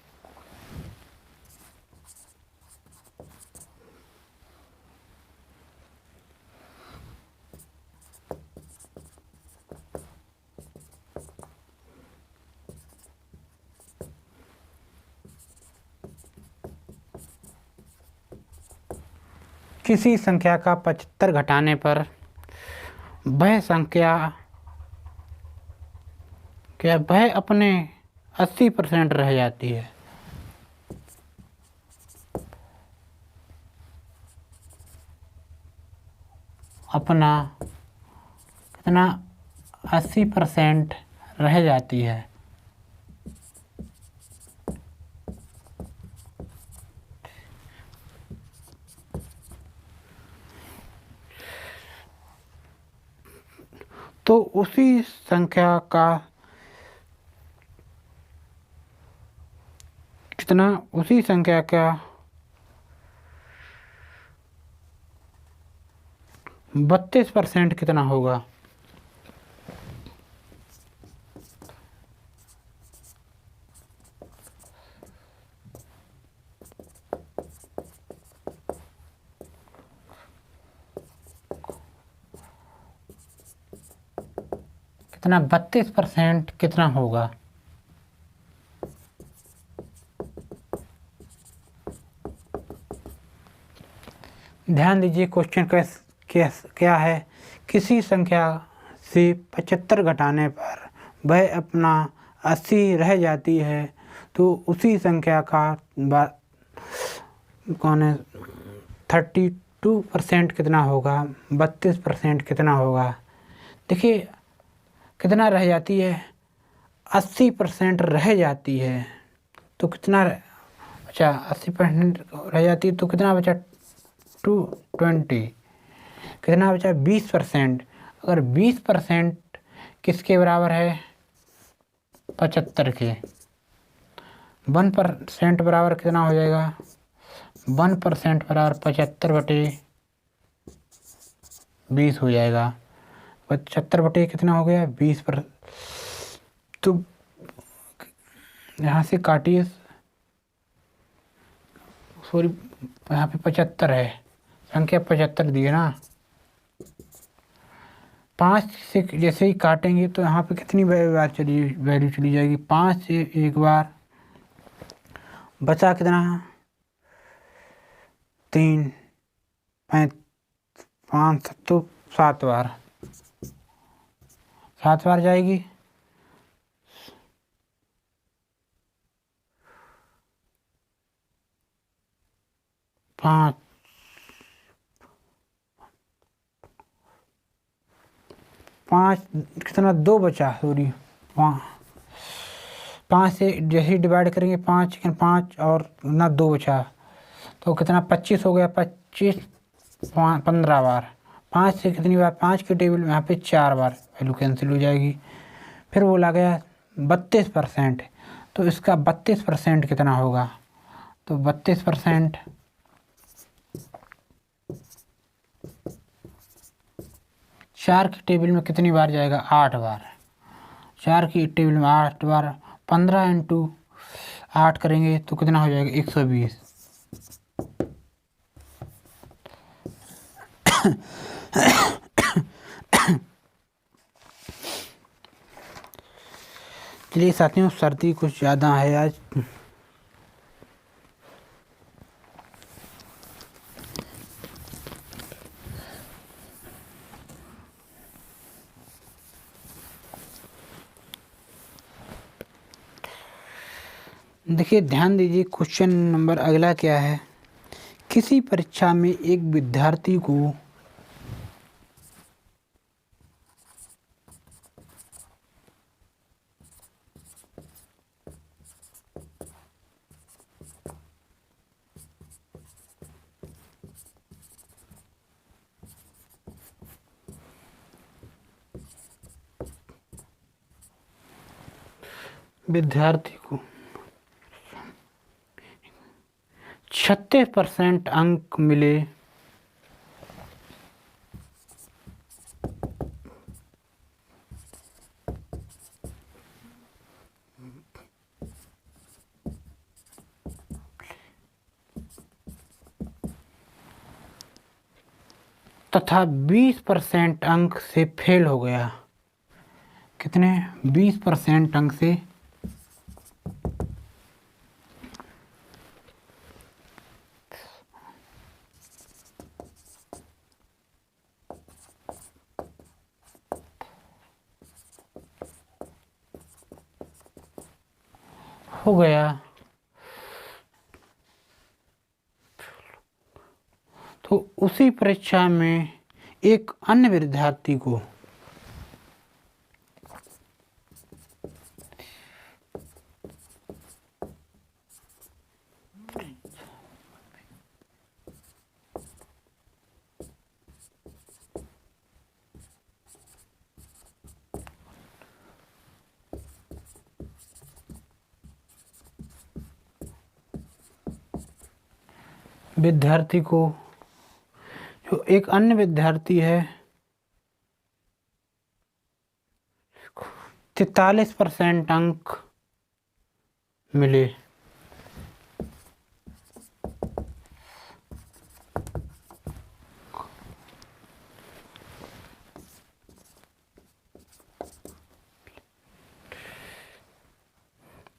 किसी संख्या का 75 घटाने पर वह संख्या क्या वह अपने 80% रह जाती है। अपना कितना 80% रह जाती है। तो उसी संख्या का कितना, उसी संख्या का 32% कितना होगा। कितना 32% कितना होगा। ध्यान दीजिए क्वेश्चन क्या है, किसी संख्या से 75 घटाने पर वह अपना 80 रह जाती है, तो उसी संख्या का कौन है 32% कितना होगा, 32% कितना होगा। देखिए कितना रह जाती है, 80% रह जाती है, तो कितना बचा, 80% रह जाती है तो कितना बचा 220, कितना बचा 20%। अगर 20% किसके बराबर है, 75 के, 1% बराबर कितना हो जाएगा, 1% बराबर 75/20 हो जाएगा। 75 कितना हो गया 20 पर, तो यहाँ से काटिए, सॉरी यहाँ पे 75 है, संख्या 75 दी है ना। 5 से जैसे ही काटेंगे तो यहाँ पे कितनी बार वैल्यू चली जाएगी, 5 से एक बार, बचा कितना 3 5 तो 7 बार, 7 बार जाएगी। 5 कितना 2 बचा, सॉरी 5 से जैसे ही डिवाइड करेंगे 5 और ना 2 बचा, तो कितना 25 हो गया, 25 15 बार, 5 से कितनी बार, 5 के टेबल में यहाँ पे 4 बार वैल्यू कैंसिल हो जाएगी। फिर वो ला गया 32%, तो इसका 32% कितना होगा, तो 32% 4 की टेबल में कितनी बार जाएगा, 8 बार, 4 की टेबल में 8 बार, 15 × 8 करेंगे तो कितना हो जाएगा 120। चलिए साथियों, सर्दी कुछ ज़्यादा है आज। देखिए ध्यान दीजिए, क्वेश्चन नंबर अगला क्या है, किसी परीक्षा में एक विद्यार्थी को विद्यार्थी को 36% अंक मिले तथा 20% अंक से फेल हो गया। कितने? 20% अंक से हो गया तो उसी परीक्षा में एक अन्य विद्यार्थी को जो एक अन्य विद्यार्थी है 43% अंक मिले।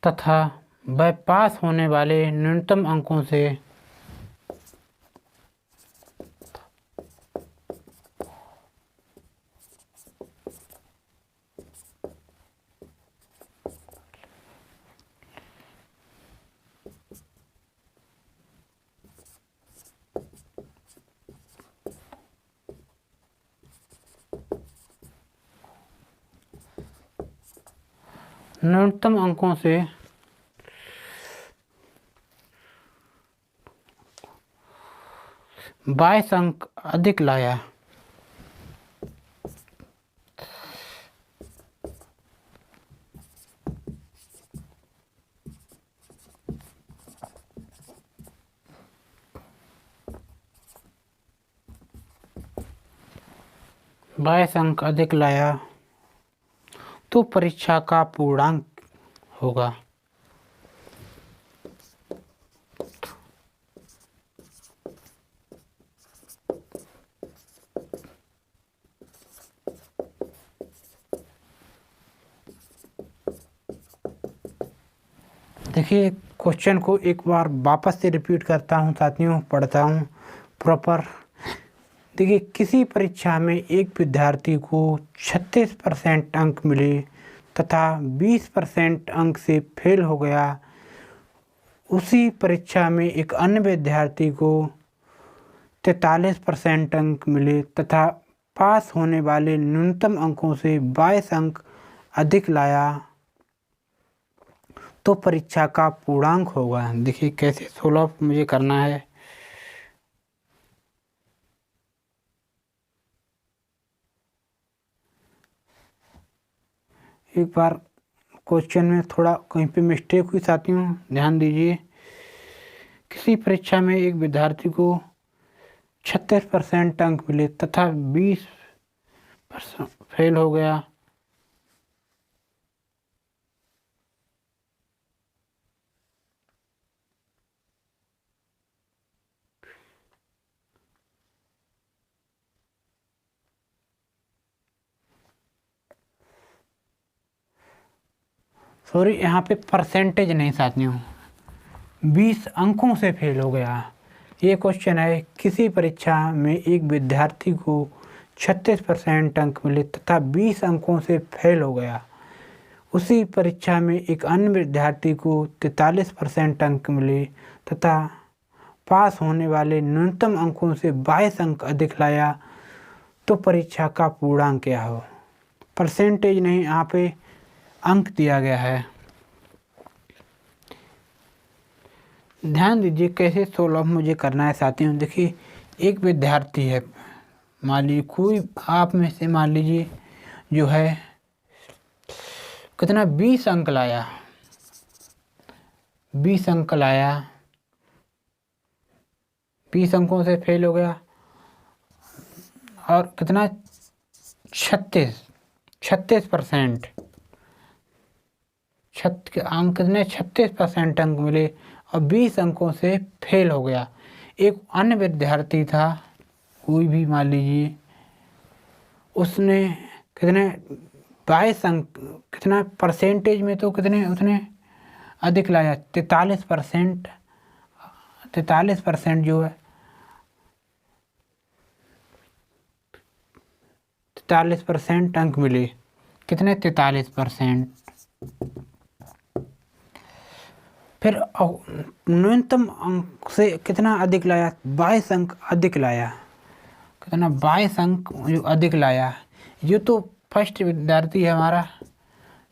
तथा वह पास होने वाले न्यूनतम अंकों से न्यूनतम अंकों से 22 अंक अधिक लाया। तो परीक्षा का पूर्णांक होगा। देखिए क्वेश्चन को एक बार वापस से रिपीट करता हूँ साथियों, पढ़ता हूँ प्रॉपर। देखिए किसी परीक्षा में एक विद्यार्थी को 36% अंक मिले तथा 20% अंक से फेल हो गया। उसी परीक्षा में एक अन्य विद्यार्थी को 43% अंक मिले तथा पास होने वाले न्यूनतम अंकों से 22 अंक अधिक लाया तो परीक्षा का पूर्णांक होगा। देखिए कैसे सोल्व मुझे करना है। एक बार क्वेश्चन में थोड़ा कहीं पे मिस्टेक हुई साथियों, ध्यान दीजिए। किसी परीक्षा में एक विद्यार्थी को 36% अंक मिले तथा 20% फेल हो गया। सॉरी, यहाँ पे परसेंटेज नहीं साथियों, 20 अंकों से फेल हो गया। ये क्वेश्चन है, किसी परीक्षा में एक विद्यार्थी को 36% अंक मिले तथा 20 अंकों से फेल हो गया। उसी परीक्षा में एक अन्य विद्यार्थी को 43% अंक मिले तथा पास होने वाले न्यूनतम अंकों से 22 अंक अधिक लाया तो परीक्षा का पूर्णांक क्या हो। परसेंटेज नहीं, यहाँ पे अंक दिया गया है। ध्यान दीजिए कैसे सोल्व मुझे करना है साथियों। देखिए एक विद्यार्थी है, मान लीजिए कोई आप में से मान लीजिए जो है कितना 20 अंक लाया, 20 अंक लाया, 20 अंकों से फेल हो गया और कितना 36% अंक कितने 36% अंक मिले और 20 अंकों से फेल हो गया। एक अन्य विद्यार्थी था कोई भी मान लीजिए उसने कितने 22 अंक कितना परसेंटेज में तो कितने उसने अधिक लाया 43%। 43% जो है 43% अंक मिले। कितने 43%। फिर न्यूनतम अंक से कितना अधिक लाया 22 अंक अधिक लाया। कितना 22 अंक जो अधिक लाया। ये तो फर्स्ट विद्यार्थी है हमारा,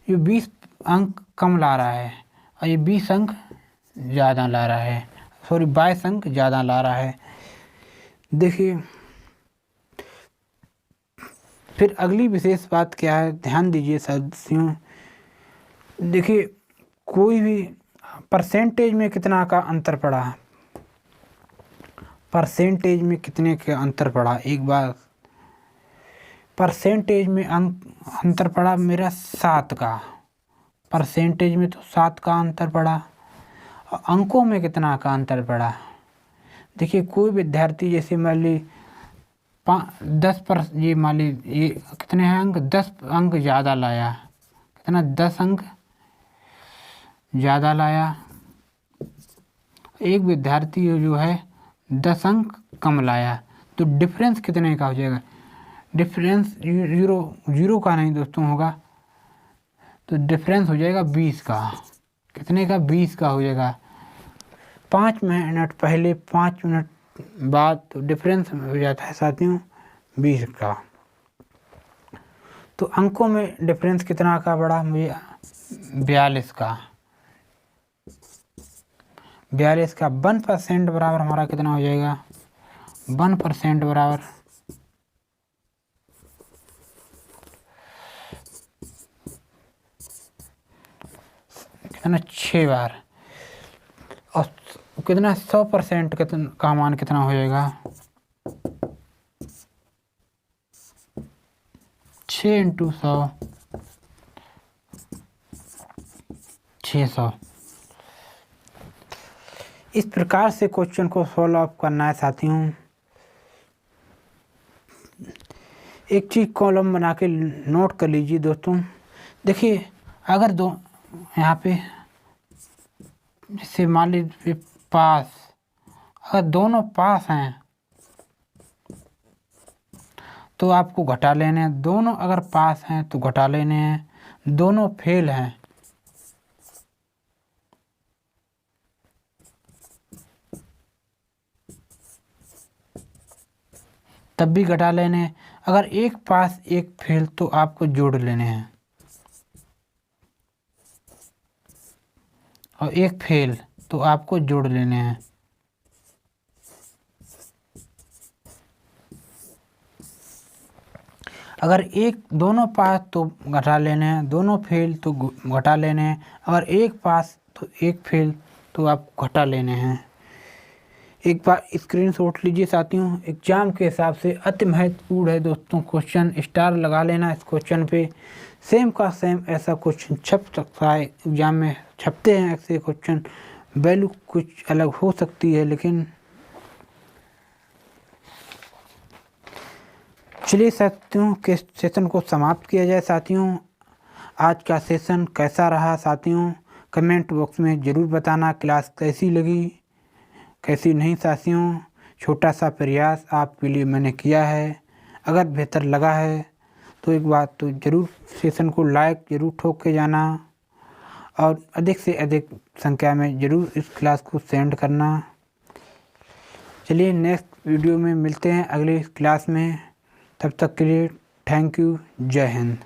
ये 20 अंक कम ला रहा है और ये 20 अंक ज़्यादा ला रहा है, सॉरी 22 अंक ज़्यादा ला रहा है। देखिए फिर अगली विशेष बात क्या है, ध्यान दीजिए साथियों। देखिए कोई भी परसेंटेज में कितना का अंतर पड़ा, परसेंटेज में कितने का अंतर पड़ा। एक बार परसेंटेज में अंतर पड़ा मेरा 7 का, परसेंटेज में तो 7 का अंतर पड़ा। अंकों में कितना का अंतर पड़ा। देखिए कोई विद्यार्थी जैसे मान ली 10 ये मान ली ये कितने हैं अंक 10 अंक ज़्यादा लाया। कितना 10 अंक ज़्यादा लाया। एक विद्यार्थी जो है 10 अंक कम लाया, तो डिफरेंस कितने का हो जाएगा। डिफरेंस जीरो का नहीं दोस्तों होगा, तो डिफरेंस हो जाएगा 20 का। कितने का 20 का हो जाएगा। 5 मिनट पहले 5 मिनट बाद तो डिफरेंस हो जाता है साथियों 20 का। तो अंकों में डिफरेंस कितना का बढ़ा मुझे 42 का। 42 का 1% बराबर हमारा कितना हो जाएगा। 1% बराबर कितना 6 बार। और कितना 100% का मान कितना हो जाएगा 6 × 100 600। इस प्रकार से क्वेश्चन को सॉल्व अप करना है साथियों। एक चीज़ कॉलम बना के नोट कर लीजिए दोस्तों। देखिए अगर दो यहाँ पे जैसे मान लीजिए पास, अगर दोनों पास हैं तो आपको घटा लेने हैं। दोनों अगर पास हैं तो घटा लेने हैं। दोनों फेल हैं तब भी घटा लेने हैं। अगर एक पास एक फेल तो आपको जोड़ लेने हैं, और एक फेल तो आपको जोड़ लेने हैं। अगर एक दोनों पास तो घटा लेने हैं, दोनों फेल तो घटा लेने हैं। अगर एक पास तो एक फेल तो आप घटा लेने हैं। एक बार स्क्रीनशॉट लीजिए साथियों। एग्जाम के हिसाब से अति महत्वपूर्ण है दोस्तों क्वेश्चन, स्टार लगा लेना इस क्वेश्चन पे। सेम का सेम ऐसा क्वेश्चन छप सकता है, एग्जाम में छपते हैं ऐसे क्वेश्चन। वैल्यू कुछ अलग हो सकती है, लेकिन चलिए साथियों के सेशन को समाप्त किया जाए। साथियों आज का सेशन कैसा रहा साथियों, कमेंट बॉक्स में ज़रूर बताना। क्लास कैसी लगी कैसी नहीं साथियों। छोटा सा प्रयास आपके लिए मैंने किया है, अगर बेहतर लगा है तो एक बात तो ज़रूर सेशन को लाइक ज़रूर ठोक के जाना, और अधिक से अधिक संख्या में ज़रूर इस क्लास को सेंड करना। चलिए नेक्स्ट वीडियो में मिलते हैं अगली क्लास में। तब तक के लिए थैंक यू। जय हिंद।